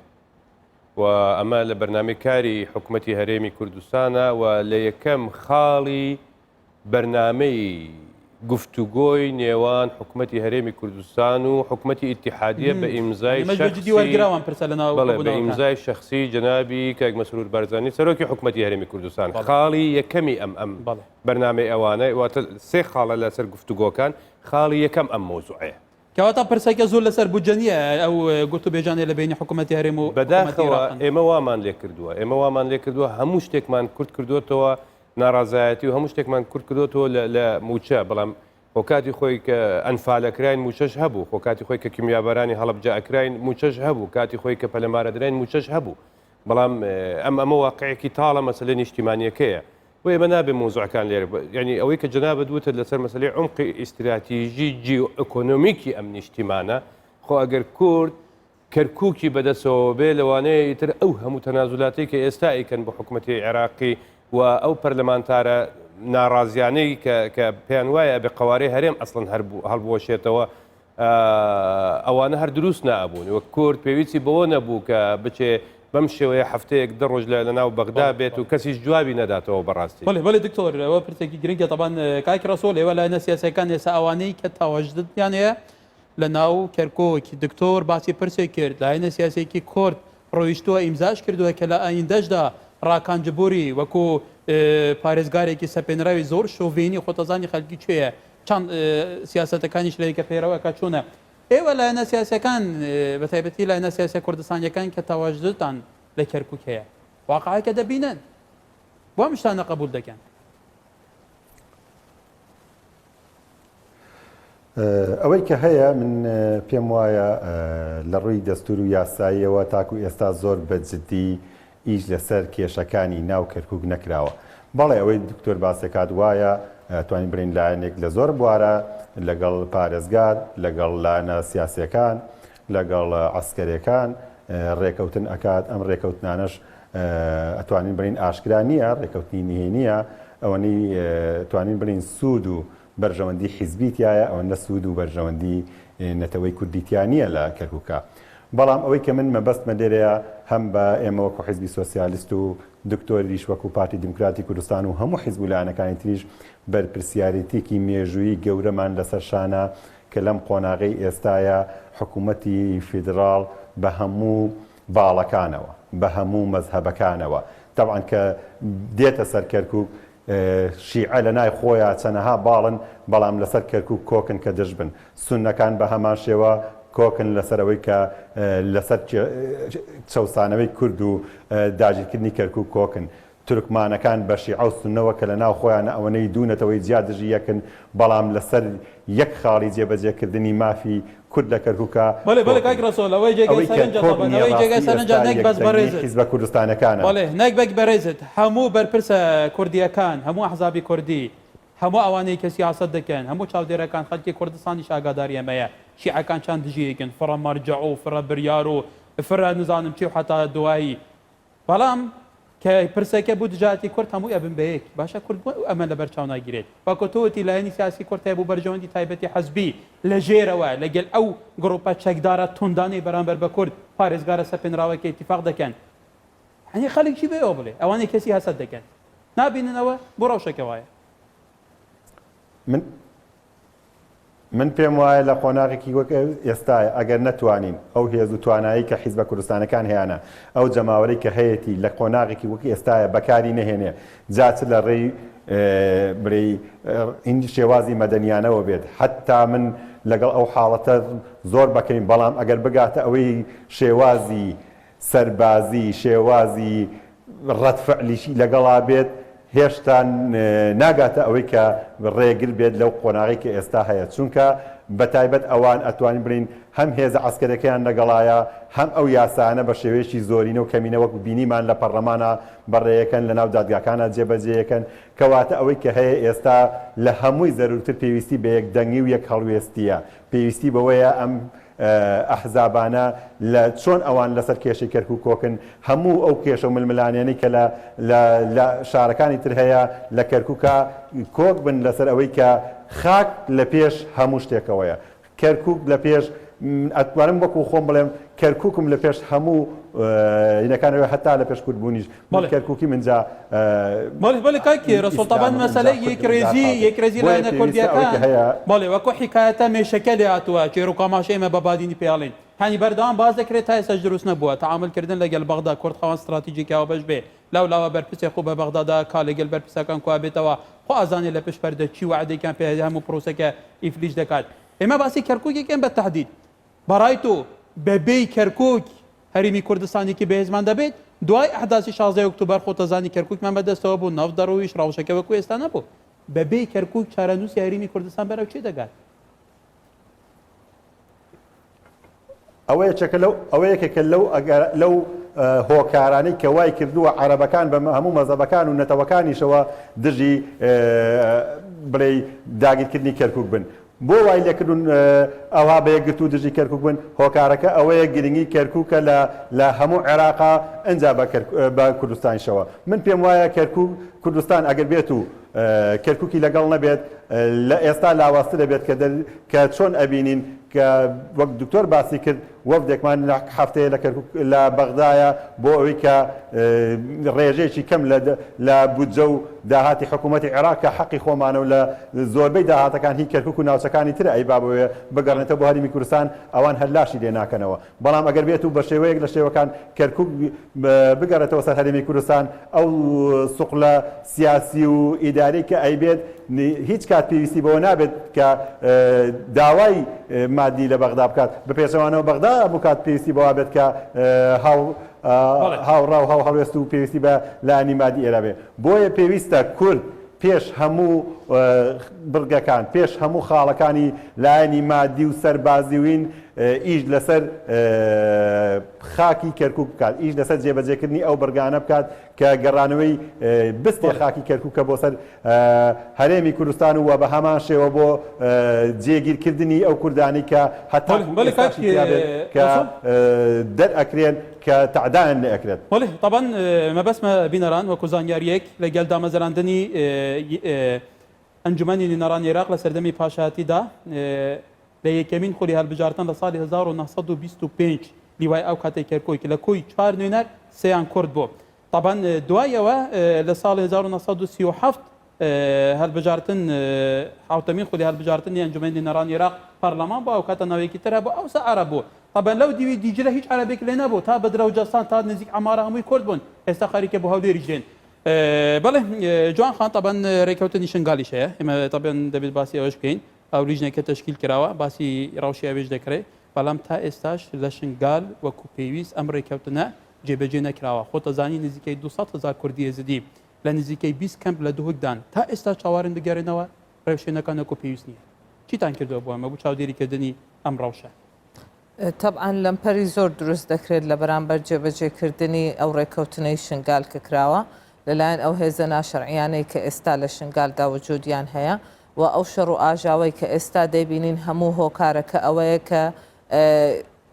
و ئەمە لە بەرنامەکاری حکوومەتی هەرێمی کوردستانە و لە یەکەم خاڵی بەرنامەی گفتوگۆی نێوان حکوومەتی هەرێمی کوردستان و حکوومەتی ئیتیحادیە بە ئیمزای بە ئیمزای شخصی جەنابی کاک مەسرور بارزانی سەرۆکی حکوومەتی هەرێمی کوردستان خاڵی یەکەمی ئەم بەرنامەی ئەوانە واتە سێ خاڵە لەسەر گفتوگۆکان خاڵی یەکەم ئەم مۆزوعەیە کەواتە پرسێکە زۆر لەسەر بودجەنیە ئەو گوت و بێژانێ لە بینی حکوومەتی هەرێم و بەداخەوە ئێمە وامان لێ کردووە هەموو شتێکمان کورت کردوێتەوە ناڕازایەتی و هەموو شتێکمان کورت کردوێتەوە لە موچە بەڵام خۆکاتی خۆی کە ئەنفالەکراین موچەش هەبوو خۆکاتی خۆی کە کیمیابەرانی هەڵەبجە ئەکراین موچەش هەبوو کاتی خۆی کە پەلەمارەدراین موچەش هەبوو بەڵام ئەمە واقعەکی تاڵە مەسەلە نیشتیمانیەکەیە و ئێمە نابێ مۆزوعەکان لێرە ینی ئەوەی کە جەنابەت وتە لەسەر مەسەلەی عمقی ئیستراتیژی جیۆئۆکۆنۆمیکی ئەم نیشتیمانە خۆ ئەگەر کورد کەرکووکی بەدەستەوە بێ لەوانەیە ئیتر ئەو هەموو تەنازولاتی کە ئێستا ئیکەن بۆ حکوومەتی عێراقی و ئەو پەرلەمانتارە ناڕازیانەی کە پێیان وایە بە قوارەی هەرێم ئەسڵەن هەڵبوەشێتەوە ئەوانە هەر دروست نابوون وە کورد پێویستی بەوە نەبوو کە بچێ بەم شێوەیە هەفتەیەک دڕۆژ لە ناو بەغدا بێت و کەسیش جوابی نەداتەوە بەڕاستی. بەڵێ دکتۆر ئەوە پرسێکی گرنگە تەبان کاک ڕەسۆڵ ئێوە لایەنە سیاسەکان ئێستا ئەوانەی کە تاوەژدیان هەیە لە ناو کەرکۆکی دکتۆر باسی پرسێک کرد لایەنە سیاسێکی کورد ڕۆیشتووە ئیمزاش کردووە کە لە ئایندەشدا ڕاکانجبووری وەکو پارێزگارێکی سەپێنراوی زۆر شۆڤینی خۆتەزانی خەلکی کوێیە چەند سیاسەتەکانیش لە یەکە پێرەوەکە چوونە ئێوە لایەنە سیاسەکان بە تایبەتی لایەنە سیاسە کوردستانیەکان کە تاواژدتان لە کەرکووک هەیە واقعەکە دەبینن بۆ ئەم شتانە قبول دەکەن. ئەوەی کە هەیە من پێم وایە لە ڕووی دەستور و یاساییەوە تاکو ئێستا زۆر بەجددی ئیش لەسەر کێشەکانی ناو کەرکووک نەکراوە بەڵێ ئەوەی دکتۆر باسەکات وایە توانین برین لایەنێک لە زۆر بوارە لەگەڵ پارێزگار لەگەڵ لایەنە سیاسیەکان لەگەڵ عەسکەرەکان ڕێکەوتن ئەکات ئەم ڕێکەوتنانەش ئەتوانین برین ئاشکرا نییە ڕێکەوتنی نهێنیە ئەوەنی توانین برین سوود و بەرژەوەندی حیزبیتیایە ئەوەندە سوود و بەرژەوەندی نەتەوەی کوردیتیانیە لە کەرکووکە بەڵام ئەوەی کە من مەبەستمە لێرەیە هەم بە ئێمە وەکو حیزبی سۆسیالیست و دکتۆریش وەکو پارتی دیموکراتی کوردستان و هەموو حیزب و لایەنەکانی تریش بەرپرسیارەتێکی مێژووی گەورەمان لەسەر شانە کە لەم قۆناغەی ئێستایە حکوومەتی فیدراڵ بە هەموو باڵەکانەوە بە هەموو مەزهەبەکانەوە تەبعاً کە دێتە سەر کەرکووک شیعە لە نای خۆیان چەنەها باڵن بەڵام لەسەر کەرکووک کۆکن کە دژبن سونەکان بە هەمان شێوە کۆکن لەسەرەوەی کە لەسەر چەوسانەوەی کورد و داگیرکردنی کەرکووک کۆکن تورکمانەکان بە شیعە و سونەوە کە لە ناو خۆیان ئەوەنەی دوونەتەوەی جیا دژی یەکن بەڵام لەسەر یەک خاڵی جێبەجێکردنی مافی کورد لە کەرکووکە بەڵێ کاک ڕەسۆڵ ئەوەی جێگەی سەرنجە نەک بەس بەڕێزت حیزبە کوردستانەکانە بەڵێ نەک بەک بەڕێزت هەموو بەرپرسە کوردیەکان هەموو ئەحزابی کوردی هەموو ئەوانەی کە سیاست دەکەن هەموو چاودێرەکان خەڵکی کوردستانیش ئاگاداری ئەمەیە شیعەکان چەند دژیەکەن فڕە مەرجە و فڕە بریار و فرە نزانم چی و حتا دوایی بەڵام کە پرسەکە بوو دژاتی کورد هەموو ئەبن بەیەک باشە کورد ئەمە لە بەرچاو ناگیرێت باکۆتۆتی لایەنی سیاسی کورد هەیە بوو بەرژەوەندی تایبەتی حەزبی لە ژێرەوە لەگەڵ ئەو گڕۆپە چەکدارە توندانی بەرامبەر بە کورد پارێزگارە سەپێنراوەکە ئیتیفاق دەکەن هەنی خەڵکی بێەوە بڵێ ئەوانەی کەسی هەسەد دەکەن نابیننەوە بۆ ڕەوشەکە وایە من پێم وایە لە قۆناغێکی وەک ئێستاە ئەگەر نەتوانین ئەو هێز و توانایی کە حیزبە کوردستانەکان هیانە ئەو جەماوەی کە هەیەی لە قۆناغێکی وەکی ئێستاە بەکاری نەهێنێ جاچ لە ڕێی برەی ئینجی شێوازی مەدەنیانەوە بێت حتا من لەگەڵ ئەو حاڵەتە زۆر بەکەین بەڵام ئەگەر بگاتە ئەوەی شێوازی سەربازی شێوازی ڕەتفعلیشی لەگەڵا بێت هێشتا ناگاتە ئەوەی کە ڕێگر بێت لەو قۆناغی کە ئێستا هەیە چونکە بە تایبەت ئەوان ئەتوانین برین هەم هێزە عسکەرەکەیان لەگەڵایە هەم ئەو یاسانە بە شێوەیەکی زۆرینە و کەمینە وەکو بینیمان لە پەرلەمانە بەڕێیەکەن لە ناو دادگاکانە جێبەجێیەکەن کەواتە ئەوەی کە هەیە ئێستا لە هەمووی زەرورتر پێویستی بە یەک دەنگی و یەک هەڵوێستیە پێویستی بەوەیە ئەم ئەحزابانە لە چۆن ئەوان لەسەر کێشەی کەرکووک کۆکن هەموو ئەو کێشە و ململانیانەی کە لە شارەکانی تر هەیە لە کەرکووکە کۆک بن لەسەر ئەوەی کە خاک لە پێش هەموو شتێکەوەیە کەرکووک لە پێش ئەتوانم وەکو خۆم بڵێم کەرکووکم لە پێش هەموو هینەکانەوە هەتا لە پێش کورتبوونیش کەرکووکی منجا بەڵێ کاکی ڕسوڵ تەبان مەسەلەی یەکرێزی لایەنە کوردیەکان بەڵێ وەکو حیکایەتە مێشەکە لێ هاتووە چێر و کاماشە ئێمە بەبادینی پێڵێن هەنی بەردەوام باز دەکرێت تا ئێستاش دروست نەبووە تەعاملکردن لەگەڵ بەغدا کورد خاوەن استراتیجیکەوە بەش بێ لاوە بەرپرسێک خۆ بە بەغدادا کا لەگەڵ بەرپرسەکان کووا بێتەوە خۆ ئازانێ لە پێش پەردە چی وعدەیەکان پێ هەموو پرۆسەکە ئیفلیش دەکات ئێمە باسی کەرکووکێکێن بە تەحدید بەڕای تۆ بەبێی کەرکووک هەرێمی کوردستانێکی بەهێزمان دەبێت دوای ئەحداسی 16 ئۆکتۆبەر خۆتەزانی کەرکووکمان بەدەستەوە بوو ناو دەڕەویش ڕاوشەکە وەکو ئێستا نەبوو بەبێی کەرکووک چارەنووسی هەرێمی کوردستان بەرەو چی دەگات ئەوەیەکێکە لەو هۆکارانەی کە وای کردووە عەرەبەکان بە هەموو مەزەبەکان و نەتەوەکانیشەوە دژی بڵێ داگیرکردنی کەرکووک بن بۆ وای لێکردون ئەوها بە یەکگرت و دژی کەرکووک بن هۆکارەکە ئەوەیە گرنگی کەرکووکە لە هەموو عێراقا ئەنجا بە کوردستانیشەوە من پێم وایە کەرکووک کوردستان ئەگەر بێت و کەرکووکی لەگەڵ نەبێت لە ئێستا لاوازتر دەبێت کە چۆن ئەبینین کە وەک دکتۆر باسی کرد وەفدێکمان هەفتەیە لە بەغدایە بۆ ئەوەی کە ڕێژەیەکی کەم لە بودجە و داهاتی حکوومەتی عێراق کە حەقی خۆمانە و لە زۆربەی داهاتەکان هی کەرکووک و ناوچەکانی تر ئەیبابەوەیە بگەڕێتە بۆ هەرێمی کوردستان ئەوان هەرلاشی لێ ناکەنەوە بەڵام ئەگەر بێت و بە شێوەیەک لە شێوەکان کەرکووک بگەڕێتەوە سەر هەرێمی کوردستان ئەو سوقلە سیاسی و ئیداری کە ئەیبێت هیچ کات پێویستی بەوە نابێت کە داوای مادی لە بەغدا بکات بە پێشەوانەوە بەغدا بۆ کات پێویستی بەوە بێت کە هاوڕا و هەڵوێست و پێویستی بە لانی مادی ئێرە بێ بۆیە پێویستە کورد پێش هەموو بڕگەکان پێش هەموو خاڵەکانی لایەنی مادی و سەربازیوین ئیش لەسەر خاکی کەرکووک بکات ئیش لەسەر جێبەجێکردنی ئەو بەرگانە بکات کە گەڕانەوەی بستێ خاکی کەرکووکە بۆ سەر هەرێمی کوردستان و بە هەمان شێوە بۆ جێگیرکردنی ئەو کوردانی کە هەتا کە دەرئەکرێن کە تعدایان لێئەکرێت بەڵێ طبعا مەبەسمە بینەران وەکو زانیاریەک لەگەڵ دامەزراندنی ئەنجومەنی نێنەرانی عێراق لە سەردەمی پاشایەتیدا لە یەکەمین خۆلی هەڵبژاردن لە ساڵی 1925 لیوای ئەو کاتێک کەرکووک لە کۆی 4 نوێنەر سێیان کورد بوو طبعا دوایەوە لە ساڵی 1937 هەڵبژاردن حوتەمین خۆلی هەڵبژاردننی ئەنجومەنی نێنەرانی عێراق پەرلەمان بوو ئەو کاتە ناوێکی ترە بوو ئەوسا عەرەب بوو طبعا لەو دیوی دیجلە هیچ عەرەبێک لێ نەبوو تا بەدرە و جەستان تا نزیک عەمارە هەمووی کورد بوون ئێستا خەریکە بۆ هەولێریش دێن بەڵێ جوان خان طبعا ڕێکەوتنی شنگالیش هەیە ئێمە طبعا دەبێت باسی ئەوەش بکەین ئەو لیژنێکە تشکیل کراوە باسی ڕەوشی ئەوێش دەکرێت بەڵام تا ئێستاش لە شنگال وەکو پێویست ئەم ڕێکەوتنە جێبەجێ نەکراوە خۆتەزانی نزیکەی 200,000 کوردی ێزدی لە نزیکەی 20 کەمپ لە دووهکدان تا ئێستا چاوارن دەگەڕێنەوە ڕێوشێنەکان وەکو پێویست نییە چیتان کردووە بۆ ئەمە بوو چاودێریکردنی ئەم ڕەوشە طبعا لەمپەری زۆر دروست دەکرێت لە بەرامبەر جێبەجێکردنی ئەو ڕێکەوتنەی شنگال کە کراوە لەلایەن ئەو هێزە ناشەرعیانەی کە ئێستا لە شنگالدا وجودیان هەیە و ئەو شەڕ و ئاژاوەی کە ئێستا دەبینین هەموو هۆکارەکە ئەوەیە کە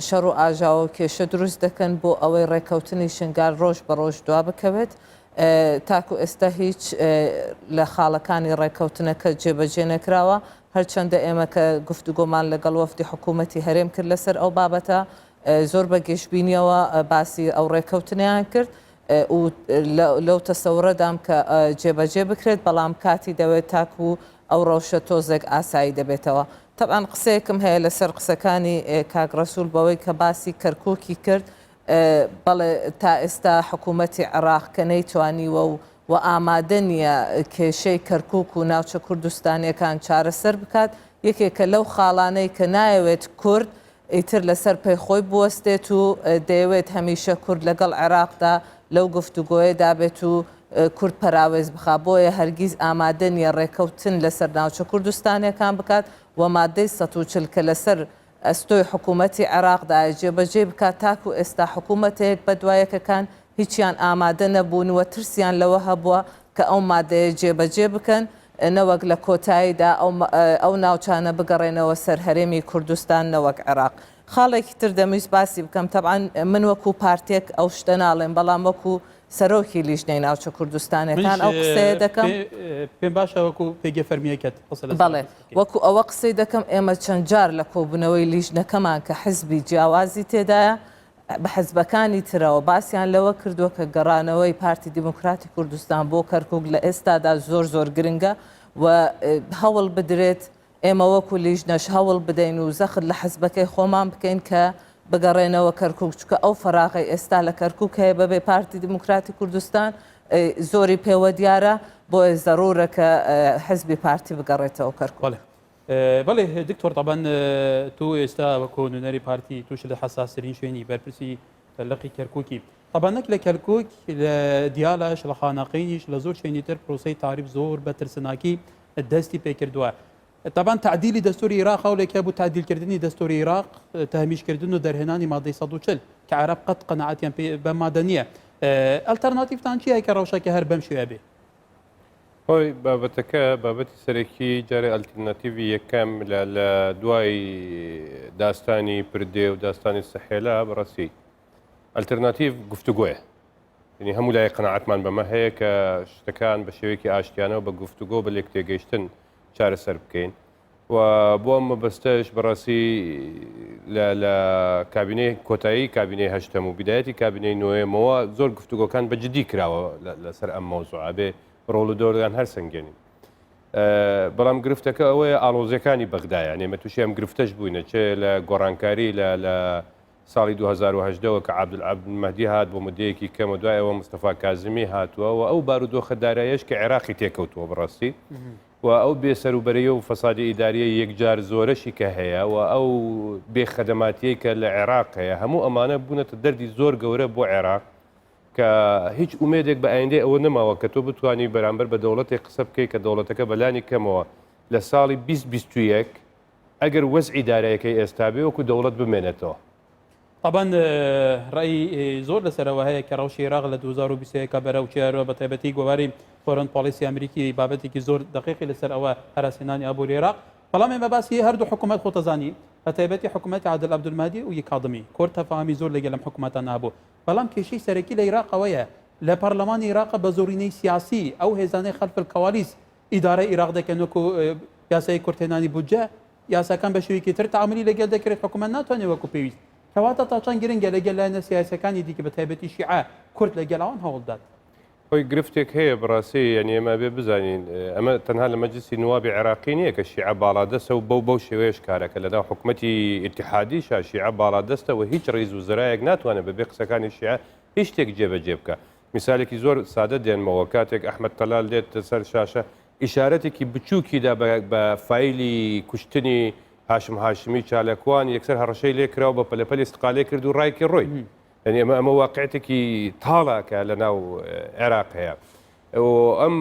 شەڕ و ئاژاوە کێشە دروست دەکەن بۆ ئەوەی ڕێکەوتنی شنگال ڕۆژ بە ڕۆژ دوا بکەوێت تاکو ئێستا هیچ لە خاڵەکانی ڕێکەوتنەکە جێبەجێ نەکراوە هەرچەندە ئێمە کە گفتوگۆمان لەگەڵ وەفدی حکوومەتی هەرێم کرد لەسەر ئەو بابەتە زۆر بە گەشتبینیەوە باسی ئەو ڕێکەوتنیان کرد و لەو تەسەورەدام کە جێبەجێ بکرێت بەڵام کاتی دەوێت تاکو ئەو ڕەوشە تۆزێک ئاسایی دەبێتەوە طبعا قسەیەکم هەیە لەسەر قسەکانی کاک ڕەسوول بەوەی کە باسی کەرکووکی کرد بەڵێ تا ئێستا حکوومەتی عێراق کە نەیتوانیوە و ئامادە نییە کێشەی کەرکووک و ناوچە کوردستانیەکان چارەسەر بکات یەکێکە لەو خاڵانەی کە نایەوێت کورد ئیتر لەسەر پێی خۆی بوەستێت و دەیەوێت هەمیشە کورد لەگەڵ عێراقدا لەو گفتوگۆیەدا بێت و کورد پەراوێز بخا بۆیە هەرگیز ئامادە نیە ڕێکەوتن لەسەر ناوچە کوردستانیەکان بکات و مادەی 140 کە لەسەر ئەستۆی حکوومەتی عێراقدا جێبەجێ بکات تاکو ئێستا حکوومەتێک بە دوایەکەکان هیچیان ئامادە نەبوون و ترسیان لەوە هەبووە کە ئەو مادەیە جێبەجێ بکەن نەوەک لە کۆتاییدا ئەو ناوچانە بگەڕێنەوە سەر هەرێمی کوردستان نەوەک عێراق. خاڵێکی تر دەمویست باسی بکەم تەبعاً من وەکو پارتێک ئەو شتە ناڵێن بەڵام وەکو سەرۆکی لیژنەی ناوچە کوردستانەکان ئەو قسەیە دەکەم پێم باشە وەکو پێگە فەرمیەکەت بەڵێ وەکو ئەوە قسەی دەکەم ئێمە چەند جار لە کۆبوونەوەی لیژنەکەمان کە حزبی جیاوازی تێدایە بە حزبەکانی ترەوە باسییان لەوە کردووە کە گەڕانەوەی پارتی دیموکراتی کوردستان بۆ کەرکووک لە ئێستادا زۆر گرنگە و هەوڵ بدرێت ئێمە وەکو لیژنەش هەوڵ بدەین و زەخت لە حزبەکەی خۆمان بکەین کە بگەڕێنەوە کەرکووک چکە ئەو فەراغی ئێستا لە کەرکووک هەیە بەبێ پارتی دیموکراتی کوردستان زۆری پێوە دیارە بۆیە زەرورە کە حزبی پارتی بگەڕێتەوە کەرکووک. بەڵێ دکتۆر طبعاً تو ئێستا وەکو نوێنەری پارتی توش لە حساسترین شوێنی بەرپرسی لەقی کەرکووکی طبعاً نەک لە کەرکووک لە دیالەش لە خانەقینیش لە زۆر شوێنی تر پرۆسەی تاریف زۆر بە ترسناکی دەستی پێکردووە. طبعاً تعدیلی دەستوری عێراق هەولێکە بوو تعدیلکردنی دەستوری عێراق تەهمیشکردن و دەرهێنانی مادەی 140 کە عەرەب قەت قەنەعەتیان بە مادە نییە. ئەلتەرناتیڤتان چییە کە ڕەوشەکە هەر بەم شێوە بێ؟ هۆی بابەتەکە بابەتی سەرەکی جارێ ئەلتەرناتیڤی یەکەم لە دوای داستانی پردێ و داستانی سەحێلا بەڕاستی ئەلتەرناتیڤ گفتوگۆیە. یعنی هەموو لای قەنەعەتمان بەمە هەیە کە شتەکان بە شێوەیەکی ئاشتیانەوە بە گفتوگۆ بە لێک تێگەیشتن چارەسەر بکەین و بۆ ئەم مەبەستەش بەڕاستی لە کابینەی کۆتایی کابینەی هەشتەم و بیدایەتی کابینەی نوێمەوە زۆر گفتوگۆکان بە جدی کراوە لەسەر ئەم مەوزوعە بێ ڕۆڵ و دۆرگان هەر سنگێنین. بەڵام گرفتەکە ئەوەیە ئاڵۆزیەکانی بەغدایە نێمە تووشی ئەم گرفتەش بووینە چێ لە گۆڕانکاری لە ساڵی 2010ەوە کە عەبدولمەهدی هات بۆ مدەیەکی کەمە دوایەوە مستەفا کازمی هاتووە و ئەو بارودۆخە داراییەش کە عێراقی تێکەوتووە بەڕاستی و ئەو بێسەروبەرەیە و فەسادی ئیداریە یەکجار زۆرەشی کە هەیە و ئەو بێخەدەماتیەی کە لە عێراق هەیە هەموو ئەمانە بوونەتە دەردی زۆر گەورە بۆ عێراق کە هیچ ئومێدێک بە ئایندەی ئەوە نەماوە کە تۆ بتوانی بەرامبەر بە دەوڵەتێک قسە بکەیت کە دەوڵەتەکە بەلانی کەمەوە لە ساڵی 2021 ئەگەر وەزعی دارایەکەی ئێستا بێ وەکو دەوڵەت بمێنێتەوە. طبعاً ڕێی زۆر لەسەرەوە هەیە کە ڕەوشی عێراق لە 2021 بەرەو چێرەوە بە تایبەتی گۆواری فۆرن پۆلیسی ئەمریکی بابەتێکی زۆر دقیقی لەسەر ئەوە هەراسێنانی ئابووری عێراق بەڵام ئێمە باسی هەردوو حکوومەت خۆتەزانی بە تایبەتی حکوومەتی عادل عەبدولمەهدی و کاظمی کورد تەفاهمی زۆر لەگەڵ ئەم حکوومەتان نابوو بەڵام کێشەی سەرەکی لە عێراق ئەوەیە لە پەرلەمانی عێراق بە زۆرینەی سیاسی ئەو هێزانەی خەلف الکەوالیس ئیدارەی عێراق دەکەن وەکو یاسای کورتێنانی بودجە یاساکان بە شێوەیەکی تر تەعاملی لەگەڵ دەکرێت حکوومەت ناتوانێت وەکو پێویست کەواتە تا چەند گرنگە لەگەڵ لایەنە سیاسەکانی دیکە بە تایبەتی شیعە کورد لەگەڵاوان هەوڵدات. خۆی گرفتێک هەیە بڕاستی یعنی ئێمە بێ بزانین ئەمە تەنها لە مەجلیسی نوابی عێراقی نییە کە شیعە باڵادەستە و بەو شێوەیەش کارەکە لەدا حکوومەتی ئیتیحادیشە شیعە باڵادەستە و هیچ ڕیز وزرایەک ناتوانێت بەبێ قسەکانی شیعە هیچ شتێک جێبەجێ بکە. میسالێکی زۆر سادە دێنمەوە کاتێک ئەحمەد تەلال دێت سەر شاشە ئیشارەتێکی بچووکیدا بە فایلی کوشتنی هاشم هاشمی چالەکوان یەکسەر هەڕەشەی لێکراوە بە پەلەپەلی استقالێ کرد و ڕایکی ڕۆی. یعنی ئەمە واقعەتێکی تاڵاکە لە ناو عێراق هەیە. ئەم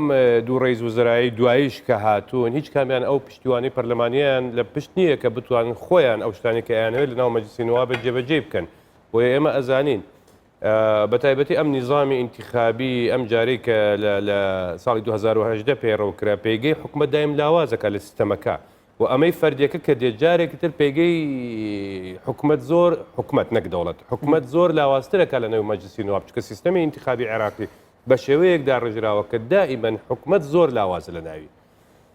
دوو ڕێز وزرایی دواییش کە هاتوون هیچ کامیان ئەو پشتیوانی پەرلەمانیان لە پشت نییە کە بتوانن خۆیان ئەو شتانی کە ئەیانەوێت لە ناو مەجلیسی نوابێت جێبەجێ بکەن. بۆیە ئێمە ئەزانین بە تایبەتی ئەم نیزامی ئینتیخابی ئەم جارەی کە لە ساڵی 2010 پێڕەو کرا پێگەی حکومەت دایم لاوازەکە لە سیستەمەکە و ئەمەی فەردێکە کە دێجارێکی تر پێگەی حکومەت زۆر حکومەت نەک دەوڵەت حکومەت زۆر لاوازترەکە لە نێو مەجلیسی نواب چکە سیستەمی ئینتیخابی عێراقی بە شێوەیەکدا ڕژراوە کە دائیمەن حکومەت زۆر لاوازە لە ناوی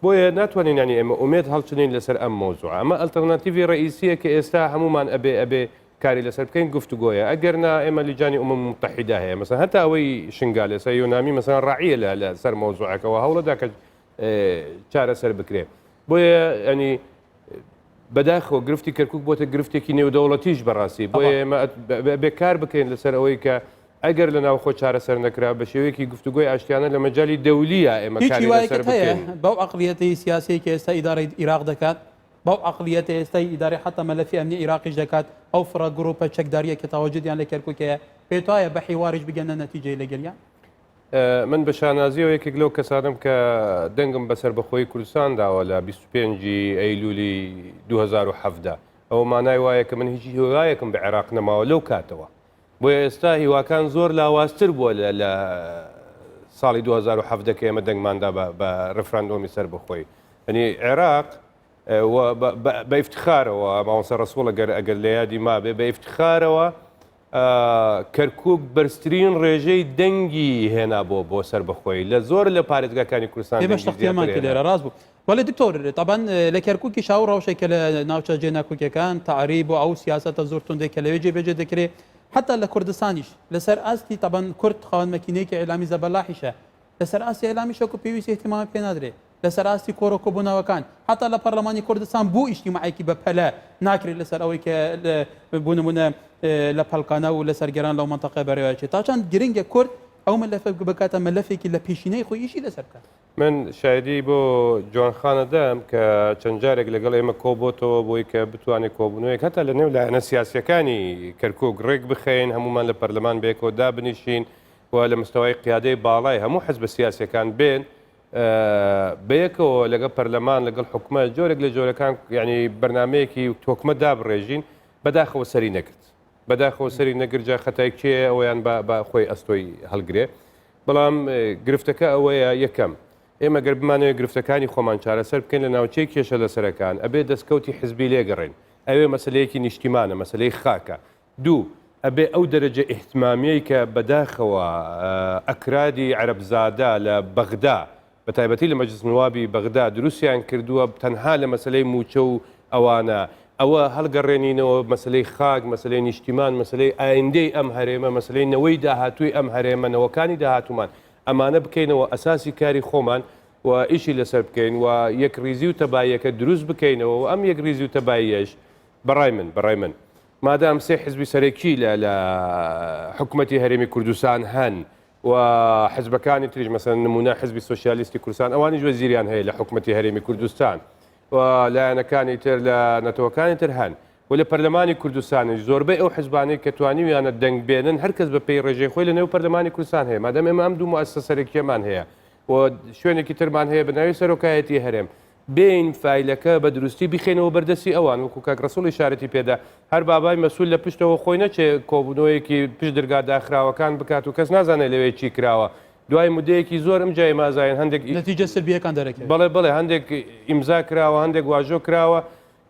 بۆیە ناتوانین ینی ئێمە ئومێد هەڵچنین لەسەر ئەم مۆزوع ئەمە ئەلتەرناتیڤی ڕئیسیە کە ئێستا هەمومان ئەبێ کاری لەسەر بکەین گفتوگۆیە ئەگەرنا ئێمە لیجانی ئومم متحیدا هەیە مەسەن هەتا ئەوەی شنگالێ سە یۆنامی مەسەن ڕاعیە لە سەر مۆزوعەکەەوە هەوڵەدا کە چارەسەر بکرێ بۆیە ینی بەداخەوە گرفتی کەرکووک بۆتە گرفتێکی نێودەوڵەتیش بەڕاستی بۆ ئێمە بێکار بکەین لەسەر ئەوەی کە ئەگەر لە ناوخۆ چارەسەر نەکرا بە شێوەیەکی گفتوگۆی ئاشتیانە لە مەجای دەولیە ئێمە کاری لەسەر بکەین. بەو عقلیەتی سیاسی کە ئێستا ئیدارەی عێراق دەکات بەو عقلیەتە ئێستای ئیدارەی حتا مەلەفی ئەمنی عێراقیش دەکات ئەو فرە گروپە چەکداریە کە تاوەجودیان لە کەرکووکەیە پێت وایە بە حیواریش بگەنە نەتیجەی لەگەڵیان؟ من بە شانازیەوە یەکێک لەو کەسانم کە دەنگم بەسەر بەخۆی کوردستان داوە لە 25 ئەیلولی 2017 ئەو مانای وایە کە من هیچی هیوایەکم بە عێراق نەماوە لەو کاتەوە بۆیە ئێستا هیواکان زۆر لاواازتر بووە لە ساڵی 2017 کە ئێمە دەنگماندا بە ڕفراندۆمی سەر بخۆی ئەنی عێراق بە ئیفتخارەوە ماوەسە ڕسوڵ ئەگەر لە یادی مابێ بە ئیفتخارەوە کەرکووک بەرزترین ڕێژەی دەنگی هێنا بۆ سەر بەخۆی لە زۆر لە پارێزگاکانی کوردستان بەشتەختیمان کە لێرە ڕاست بوو. وەڵێ دکتۆر طبعاً لە کەرکووکی شاو ڕەوشێک کە لە ناوچە جێناکوکیەکان تعریب و ئەو سیاسەتە زۆر توندێک کە لەوێ جێبێجێ دەکرێت حتا لە کوردستانیش لەسەر ئاستی طبعاً کورد خاوەن مەکینەیەکی ئێلامی زەبەلاحیشە لەسەر ئاستی ئێلامیشە و پێویستی احتیمام پێ نادرێت لەسەر ئاستی کۆڕۆکۆبوونەوەکان حتا لە پەرلەمانی کوردستان بوو ئیجتیماعیەکی بە پەلە ناکرێت لەسەر ئەوەی کە بوونمونە لە پەلقانە و لەسەر گەران لەو منتەقە بەڕێوەچێت تا چەند گرنگە کورد ئەو مەلەفە بکاتە مەلەفێکی لە پێشینەی خۆی ئیشی لەسەر بکات. من شایدی بۆ جوانخانە دەم کە چەند جارێک لەگەڵ ئێمە کۆبۆتەوە بۆی کە بتوانێت کۆبوونەوەیەک هەتا لە نێو لایەنە سیاسیەکانی کەرکووک ڕێک بخەین هەمومان لە پەرلەمان بێکەوە دابنیشین و لە مستەوای قیادەی باڵای هەموو حزب سیاسیەکان بێن بەیەکەوە لەگەڵ پەرلەمان لەگەڵ حکومەت جۆرێک لە جۆرەکان ینی بەرنمەیەکی تۆکمە دابڕێژین بەداخەوە سەری نەکرد بەداخەوە سەری نەگرجا خەتای کێ ئەویان بە خۆی ئەستۆی هەڵگرێ بەڵام گرفتەکە ئەوەیە یەکەم ئێمە گەر بمانەوە گرفتەکانی خۆمان چارەسەر بکەین لە ناوچەی کێشە لەسەرەکان ئەبێ دەستکەوتی حزبی لێگەڕێن ئەوێ مەسلەیەکی نیشتیمانە مەسلەی خاکە دوو ئەبێ ئەو دەرەجە ئیحتیمامیەی کە بەداخەوە ئەکرادی عەرەبزادە لە بەغدا بە تایبەتی لە مەجلس نوابی بەغدا دروستیان کردووە تەنها لە مەسلەی موچە و ئەوانە ئەوە هەڵگەڕێنینەوە مەسلەی خاک مەسلەی نیشتیمان مەسلەی ئایندەی ئەم هەرێمە مەسلەی نەوەی داهاتووی ئەم هەرێمە نەوەکانی داهاتومان ئەمانە بکەینەوە ئەساسی کاری خۆمان و ئیشی لەسەر بکەین و یەک ریزی و تەباییەکە دروست بکەینەوە و ئەم یەک ریزی و تەباییەش بەڕای من مادام سێ حزبی سەرەکی لە حکوومەتی هەرێمی کوردستان هەن و حزبەکانی تریش مەسەن نمونە حزبی سۆسیالیستی کوردستان ئەوانی وەزیریان هەیە لە حکوومەتی هەرێمی کوردستان و لایەنەکانی تر لە نەتەوەکانی تر هەن و لە پەرلەمانی کوردستانی زۆربەی ئەو حزبانەی کە توانیویانە دەنگ بێنن هەرکەس بە پێی ڕێژەی خۆی لە نێو پەرلەمانی کوردستان هەیە مادام ئێمە ئەم دوو مؤسسە سەرەکیەمان هەیە و شوێنێکی ترمان هەیە بە ناوی سەرۆکایەتی هەرێم بین فایلەکە بە دروستی بخێنەوە بەردەستی ئەوان وەکو کاک ڕەسوڵ ئیشارەتی پێدا هەر بابای مەسوول لە پشتەوە خۆی نەچێ کۆبوونەوەیەکی پشت دەرگا داخراوەکان بکات و کەس نازانێت لەوێ چی کراوە دوای مودەیەکی زۆر ئەم جای مازایەن هەندێک نەتیجە سلبیەکان دەرەکەوێت بەڵێ هەندێک ئیمزا کراوە هەندێک واژۆ کراوە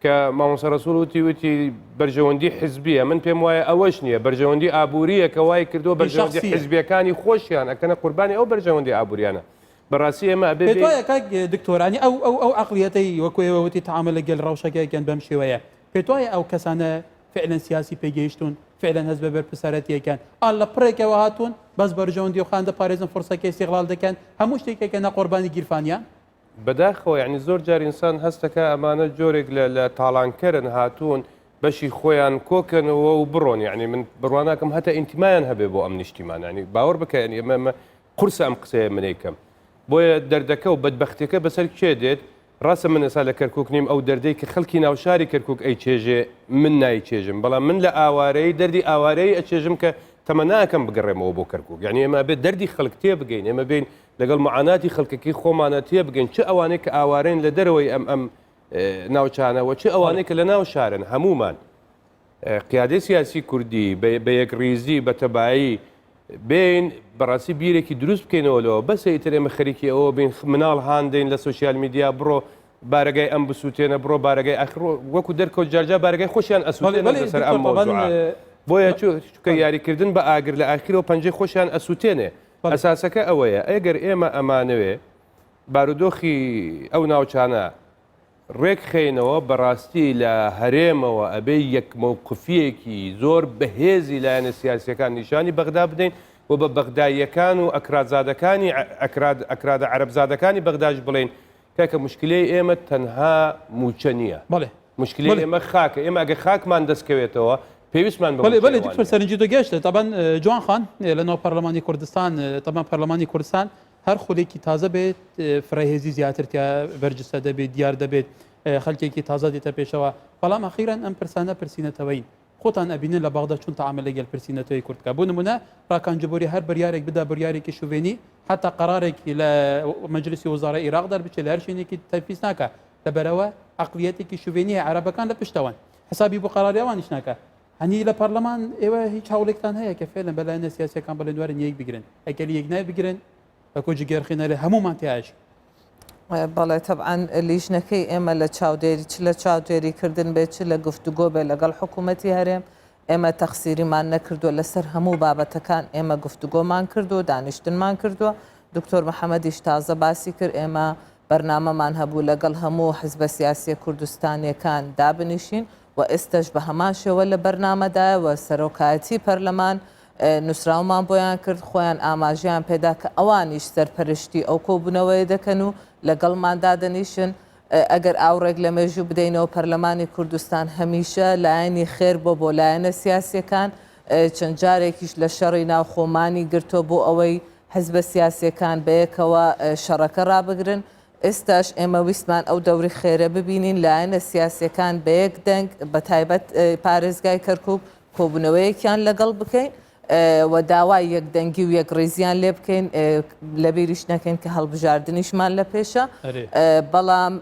کە مامۆستا ڕەسوڵ وتی بەرژەوەندی حزبیە من پێم وایە ئەوەش نییە بەرژەوەندی ئابووریە کە وای کردووە بەرژەوەندی حزبیەکانی خۆشیان ئەکەنە قوربانی ئەو بەرژەوەندی ئابووریانە بەڕاستی ئێمە ئەبێ پێت کاک دکتۆرانی ئەو عقلیەتەی وەکوێوەتی تعامل لەگەڵ ڕەوشەکەیەکەن بەم شێوەیە پێت وایە ئەو کەسانە فعلا سیاسی پێگەیشتون فعلا هەست بە بەرپرسەرەتیەکەن لە پڕێکەوە هاتوون بەس بەرژەوەندی و خان دەپارێزن فرسەکەی استیغلال دەکەن هەموو شتێکێکە نە قوربانی گیرفانیان بەداخەوە یعنی زۆر جار ئینسان هەستەکە ئەمانە جۆرێک لە تاڵانکەرن هاتوون بەشی خۆیان کۆکەنەوە و بڕۆن یعنی من بڕواناکەم هەتا ئینتیمایان هەبێ بۆ ئەم نیشتیمان ینی باوەڕ بکەن ئێمە قورسە ئەم قسەیە منێکم بۆیە دەردەکە و بەدبەختەکە بەسەر کێ دێت ڕاستە من ئێستا لە کەرکووک نیم ئەو دەردەی کە خەڵکی ناوشاری کەرکووک ئەی چێژێ من نایچێژم بەڵام من لە ئاوارەی دەردی ئاوارەی ئەچێژم کە تەمەناکەم بگەڕێمەوە بۆ کەرکووک یعنی ئێمە بێت دەردی خەڵک تێ بگەین ئێمە بین لەگەڵ معاناتی خەڵکەکەی خۆمانە تێ بگەین چه ئەوانەی کە ئاوارەین لە دەرەوەی ئەم ناوچانەوە چه ئەوانەی کە لە ناو شارن هەمومان قیادەی سیاسی کوردی بە یەک ریزی بە تەبایی بین بەڕاستی بیرێکی دروست بکەینەوەلەوە بەسە ئیتر ئێمە خەریکی ئەوە بین مناڵ هاندین لە سوسیال میدیا بڕۆ بارگای ئەم بسووتێنە بڕۆ بارگای ئەخڕۆ وەکو دەرکەوت جارجا بارگای خۆشیان ئەسووتێنە لەسەر ئەم مۆزوعە بۆیە چونکە یاریکردن بە ئاگر لە ئاخرەوە پەنجەی خۆشیان ئەسووتێنێ ئەساسەکە ئەوەیە ئەگەر ئێمە ئەمانەوێ بارودۆخی ئەو ناوچانە ڕێک خێنەوە بەڕاستی لە هەرێمەوە ئەبێ یەک مووقفیەکی زۆر بەهێزی لایەنە سیاسیەکان نیشانی بەغدا بدەین و بە بەغداییەکان و ئەکرادزادەکانی ئەکرادە عەرەبزادەکانی بەغداش بڵێن کاکە مشکلەی ئێمە تەنها موچە نییە بەڵێ مشکلی ئێمە خاکە ئێمە ئەگە خاکمان دەستکەوێتەوە پێویستمان بله دکتۆر سەرنجی دۆگەشت طبعا جوان خان لەناو پەرلەمانی کوردستان طبعا پەرلەمانی کوردستان هەر خولێکی تازە بێت فرەیهێزی زیاترتیا بەرجستە دەبێت دیار دەبێت خەلکێکی تازە دێتە پێشەوە بەڵام ئەخیران ئەم پرسانە پرسیینەتەوەی خۆتان ئەبینن لە باغدا چون تەعامل لەگەڵ پرسیینەتەوەی کوردکە بۆ نمونە ڕاکانجبوری هەر بڕیارێک بدا بڕیارێکی شوێنی حتا قەرارێکی لە مەجلیسی وەزارە عێراق دەربچێت لە هەر شوێنێکی تەنفیز ناکە لەبەرەوە عەقلیەتێکی شوێنی عەرەبەکان لە پشتەوەن حسابی بۆ قەراریاوانیش ناکە هەنی لە پەرلەمان ئێوە هیچ هەوڵێکتان هەیە کە فعلا بەلایەنە سیاسیەکان بەڵێن دوارن یەک بگرن ئەگەر یەک نای بگرن بە کۆجی گێرخینە لە هەمومان تیاش بەڵێ طبعاً لیژنەکەی ئێمە لە چاودێری چ لە چاودێریکردن بێت چ لە گفتوگۆ بێ لەگەڵ حکوومەتی هەرێم ئێمە تەخسیریمان نەکردووە لەسەر هەموو بابەتەکان ئێمە گفتوگۆمان کردو دانیشتنمان کردووە دکتۆر محەممەدیش تازە باسی کرد ئێمە بەرنامەمان هەبوو لەگەڵ هەموو حزبە سیاسی کوردستانیەکان دابنیشین و ئێستش بە هەمان شێوە لە بەرنامەدایەوە سەرۆکایەتی پەرلەمان نووسراومان بۆیان کرد خۆیان ئاماژیان پێدا کە ئەوانیش سەرپەرشتی ئەو کۆبوونەوەی دەکەن و لەگەڵماندا دەنیشن ئەگەر ئاوڕێک لە مێژوو بدەینەوە پەرلەمانی کوردستان هەمیشە لایەنی خێر بۆ لایەنە سیاسیەکان چەند جارێکیش لە شەڕی ناوخۆمانی گرتۆ بۆ ئەوەی حزبە سیاسیەکان بەیەکەوە شەڕەکە ڕابگرن ئێستاش ئێمە ویستمان ئەو دەوری خێرە ببینین لایەنە سیاسیەکان بە یەک دەنگ بە تایبەت پارێزگای کەرکووک کۆبوونەوەیەکیان لەگەڵ بکەین و داوای یەکدەنگی و یەکڕێزیان لێ بکەین لە بیریش نەکەین کە هەڵبژاردنیشمان لە پێشە بەڵام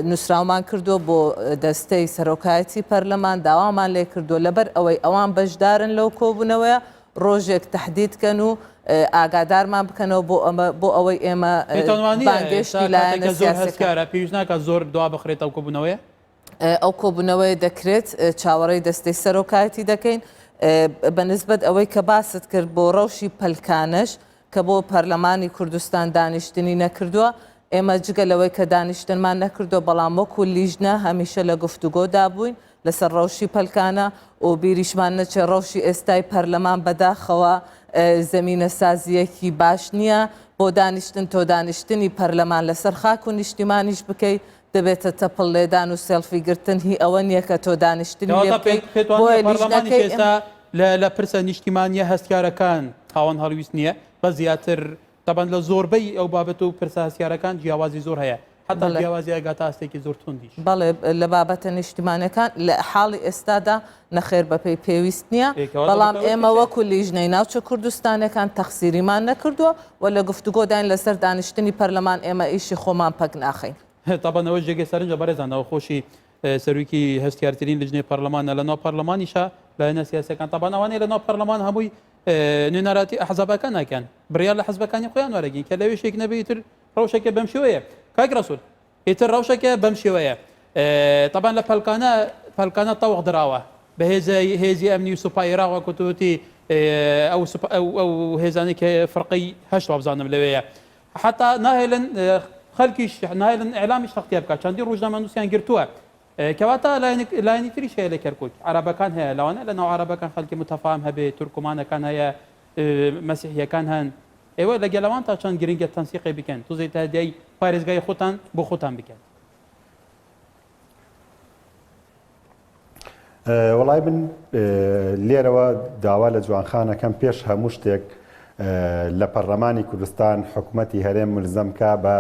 نووسراومان کردو بۆ دەستەی سەرۆکایەتی پەرلەمان داوامان لێ کردو لەبەر ئەوەی ئەوان بەشدارن لەو کۆبوونەوەیە ڕۆژێک تهدیدکەن و ئاگادارمان بکەنەوە بۆ ئەوەی ئێمە بانگشتی لایەنە سیاسیەکان پێویست ناکات زۆر دوا بخرێتەوە کۆبوونەوەیە ئەو کۆبوونەوەی دەکرێت چاوەڕێی دەستەی سەرۆکایەتی دەکەین بەنسبەت ئەوەی کە باست کرد بۆ ڕەوشی پەلکانش کە بۆ پەرلەمانی کوردستان دانیشتنی نەکردووە ئێمە جگەلەوەی کە دانیشتنمان نەکردو بەڵام وەکو لیژنە هەمیشە لە گفتوگۆدا بووین لەسەر ڕەوشی پەلکانە و بیریشمان نەچێ ڕەوشی ئێستای پەرلەمان بەداخەوە زەمینە سازیەکی باش نییە بۆ دانیشتن تۆ دانیشتنی پەرلەمان لەسەر خاک و نیشتیمانیش بکەیت دەبێتە تەپڵ لێدان و سێلفی گرتن هی ئەوە نییە کە تۆ دانیشتنی لە پرسە نیشتیمانیە هەستکارەکان خاوەن هەڵویست نییە بە زیاتر تەبەن لە زۆربەی ئەو بابەت و پرسە هەستکارەکان جیاوازی زۆر هەیە حتا جیاوازی ئەگاتە ئاستێکی زۆر توندیش بەڵێ لە بابەتە نیشتیمانەکان لە حاڵی ئێستادا نەخێر بەپێی پێویست نییە بەڵام ئێمە وەکو لیژنەی ناوچە کوردستانەکان تەخسیریمان نەکردووە و لە گفتوگۆداین لەسەر دانیشتنی پەرلەمان ئێمە ئیشی خۆمان پەک ناخەین تابەنەوە جێگەی سەرنجە بەڕێزانەوە خۆشی سەرروکی هەستیارترین لژنەی پەرلەمانە لە ناو پەرلەمانیشە لایەنە سیاسەکان تابانەوانەیە لە ناو پەرلەمان هەمووی نوێنەراتی ئەحزابەکان ناکەن بڕیار لە حزبەکانی خۆیان وەرەگین کە لەوێ شێک نەبێت ئیتر ڕەوشەکە بەم شێوەیە کاک ڕەسوول ئیتر ڕەوشەکە بەم شێوەیە تابان لە پەلکانە تەوق دراوە بە هێزی ئەمنی و سوپای عێراق وەکوتوتی ئەو هێزانی کە فڕقەی هەشت بزانم لەوەیە حتا ناهێلن خەڵکیش نایلن ئەعلامیش تەختیا بکات چەندی ڕۆژنامە نووسیان گرتووە کەواتە لایەنی تریش هەیە لە کەرکووک عەرەبەکان هەیە لەوانە لە ناو عەرەبەکان خەڵکی متەفاهم هەبێت تورکمانەکان هەیە مەسیحیەکان هەن ئێوە لەگەڵەوان تا چەند گرنگە تەنسیقی بکەن توزەی تادیای پارێزگای خۆتان بۆ خۆتان بکەن وڵای من لێرەوە داوا لە جوانخانەکەم پێش هەموو شتێک لە پەرلەمانی کوردستان حکوومەتی هەرێم ملزەمکە بە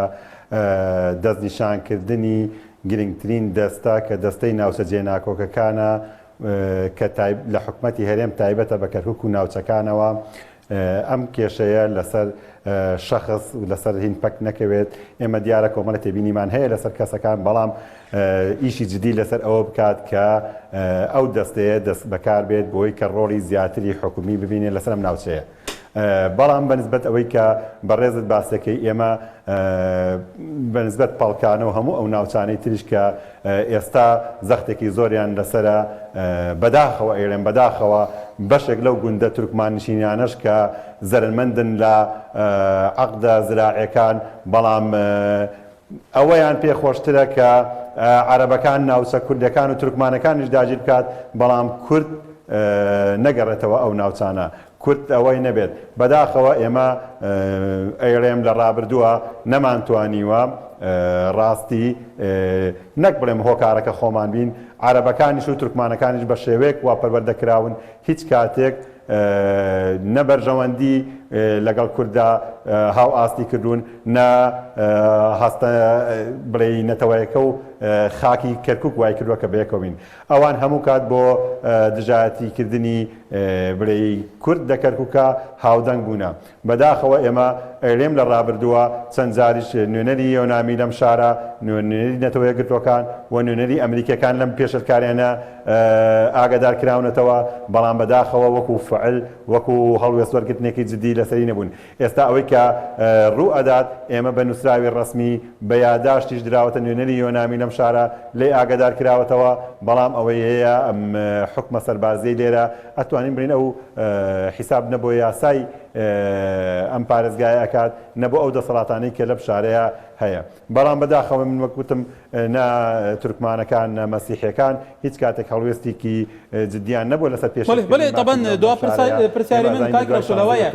دەستنیشانکردنی گرنگترین دەستە کە دەستەی ناوچە جێناکۆکەکانە کە لە حکوومەتی هەرێم تایبەتە بە کەرکووک و ناوچەکانەوە ئەم کێشەیە لەسەر شەخص و لەسەر هین پەک نەکەوێت ئێمە دیارە کۆمەڵە تێبینیمان هەیە لەسەر کەسەکان بەڵام ئیشی جدی لەسەر ئەوە بکات کە ئەو دەستەیە دەست بەکار بێت بۆی کە ڕۆڵی زیاتری حکومی ببینێت لەسەر ئەم ناوچەیە بەڵام بەنسبەت ئەوەی کە بەڕێزت باسەکەی ئێمە بەنسبەت پەڵکانە و هەموو ئەو ناوچانەی تریش کە ئێستا زەختێکی زۆریان لەسرە بەداخەوە ئێرێن بەداخەوە بەشێک لەو گوندە تورکماننشینیانەش کە زەرمەندن لە عەقدە زراعیەکان بەڵام ئەوەیان پێخۆشترە کە عەرەبەکان ناوچە کوردەکان و تورکمانەکانیش داگیر بکات بەڵام کورد نەگەڕێتەوە ئەو ناوچانە کورد ئەوەی نەبێت بەداخەوە ئێمە ئەیڕێم لە ڕابردووە نەمانتوانیوە ڕاستی نەک بڵێم هۆکارەکە خۆمان بین عەرەبەکانیش و تورکمانەکانیش بە شێوەیەک وا پەروەردەکراون هیچ کاتێک نەبەرژەوەندی لەگەڵ کووردا هاو ئاستی کردوون نە هەستە بڵێ نەتەوەیەکە و خاکی کەرکووک وای کردووە کە بەیەکەوە بین ئەوان هەموو کات بۆ دژایەتیکردنی بڵێ کورد لە کەرکووکە هاودەنگ بوونە بەداخەوە ئێمە ئەیڵێم لە ڕابردووە چەند جاریش نوێنەری یۆنامی لەم شارە نوێنەری نەتەوەیە گرتوەکان و نوێنەری ئەمریکەکان لەم پێشەرکاریانە ئاگادار کراونەتەوە بەڵام بەداخەوە وەکو فعل وەکو هەڵوێست وەرگرتنێکی جدی لەسەری نەبوون ئێستا ئەوەی کە ڕوو ئەدات ئێمە بە نووسراوی ڕسمی بە یادداشتیش دراوەتە نوێنەری یۆنامی لەم شارە لێ ئاگادار کراوەتەوە بەڵام ئەوەی هەیە ئەم حکومە سەربازیی لێرە ئەتوانین برین ئەو حیساب نەبووە یاسای ئەم پارێزگای ئەکات نەبوو ئەو دەسەڵاتانەی کە لەم شارەیە هەیە بەڵام بەداخەوە من وەکوتم نا تورکمانەکان نە مەسیحیەکان هیچ کاتێک هەڵوێستێکی جدیان نەبوو لەسەر پێش بڵێ طبعا دوا پرسیاری من کاکرەسولەوەیە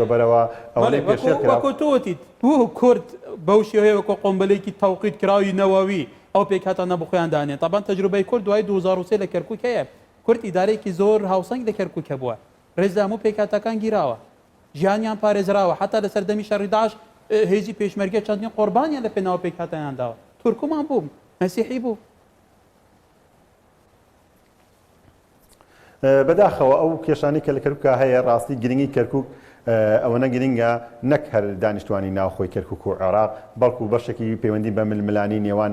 وەکو تۆتیت بۆ کورد بەو شێوەیە وەکو قۆمبەلێکی تەوقیت کراوی نەوەوی ئەو پێکهاتە نەبخۆیان دانێت طبعا تەجروبەی کورد دوای 2003 لە کەرکووک هەیە کورد ئیدارەیەکی زۆر هاوسەنگ لە کەرکووکە بووە ڕێزدام و پێکهاتەکان گیراوە ژیانیان پارێزراوە حتا لە سەردەمی شەڕی داعش هێزی پێشمەرگە چەندین قوربانیان لە پێناوە پێکهاتەیانداوە تورکمان بوو مەسیحی بوو بەداخەوە ئەو کێشانی کە لە کەرکووکە هەیە ڕاستی گرنگی کەرکووک ئەوەنە گرنگە نەک هەر دانیشتوانی ناوخۆی کەرکووک و عێراق بەڵکو بەشێکی پەیوەندی بە ململانی نێوان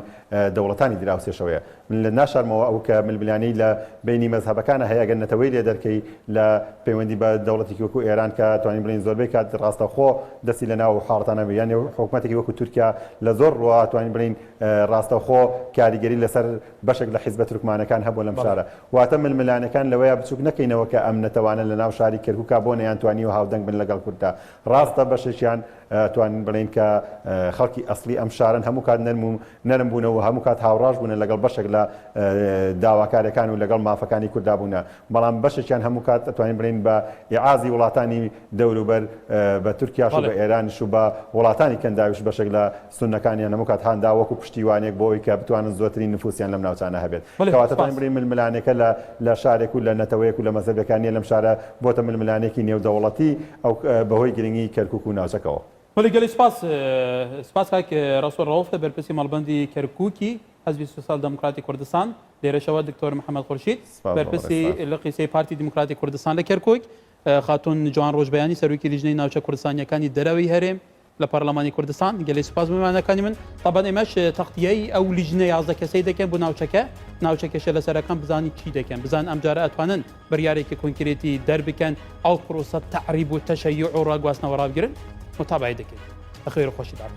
دەوڵەتانی دراوسێشەوەیە من لە ناشارمەوە ئەو کە ململانی لە بینی مەزهبەکانە هەیە گەر نەتەوەی لێ دەرکەی لە پەیوەندی بە دەوڵەتێکی وەکو ئێران کە توانین بڵین زۆربەی کات ڕاستەخۆ دەستی لە ناو حاڵەتانە یان حکوومەتێکی وەکو تورکیا لە زۆر ڕوا توانین بڵین ڕاستەخۆ کاریگەری لەسەر بەشێک لە حیزبە تورکمانەکان هەبوو لەم شارە واتە ململانەکان لەوەیە بچووک نەکەینەوە کە ئەم نەتەوانە لە ناو شاری کەرکووکە بۆ نەیانتوانی و هاودەنگ بن لەگەڵ کورددا ڕاستە بەشێکیان توانین بڵین کە خەڵکی ئەسلی ئەم شارن هەموو کات نەرم بوونەوە هەموو کات هاوڕاش بوون لەگەڵ بەشێک لە داواکارەکان و لەگەڵ مافەکانی کووردا بوونە بەڵام بەشێکیان هەموو کات دەتوانین بڵین بە ئیعازی وڵاتانی دەوروبەر بە تورکیاش و بە ئێرانش و بە وڵاتانی کەنداویش بەشێک لە سونەکانیان هەموو کات هاندا وەکو پشتیوانێک بۆەوەی کە بتوانن زۆرترین نفوسیان لەم ناوچانە هەبێت کەواتە توانین بڵین ململانێکە لە شارێک و لە نەتەوەیەک و لە مەزەبەکانی لەم شارە بۆتە ململانێکی نێودەوڵەتی ئەو بەهۆی گرنگی کەرکووک و ناوچەکەەوە وەلەگەلی سپاس کاک ڕەسوول ڕەوف بەرپرسی مەڵبەندی کەرکووکی حزبی سوسیال دموکراتی کوردستان لێرەشەوە دکتۆر محەممەد خورشید بەرپرسی لە قیسەی پارتی دیموکراتی کوردستان لە کەرکووک خاتون جوان ڕۆژبەیانی سەرۆکی لیژنەی ناوچە کوردستانیەکانی دەرەوەی هەرێم لە پەرلەمانی کوردستان گەلەی سوپاس میوانەکانی من طبعا ئێمەش تەختیەی ئەو لیژنە 11 کەسەی دەکەن بۆ ناوچەکەشە لەسەرەکان بزانی چی دەکەن بزان ئەم جارە ئەتوانن بڕیارێکی کۆنکرێتی دەربکەن ئەو پرۆسە تەعریب و تەشەیع و ڕاگواستنەوە ڕابگرن متابعی دەکەن بەخێر و خۆشی دار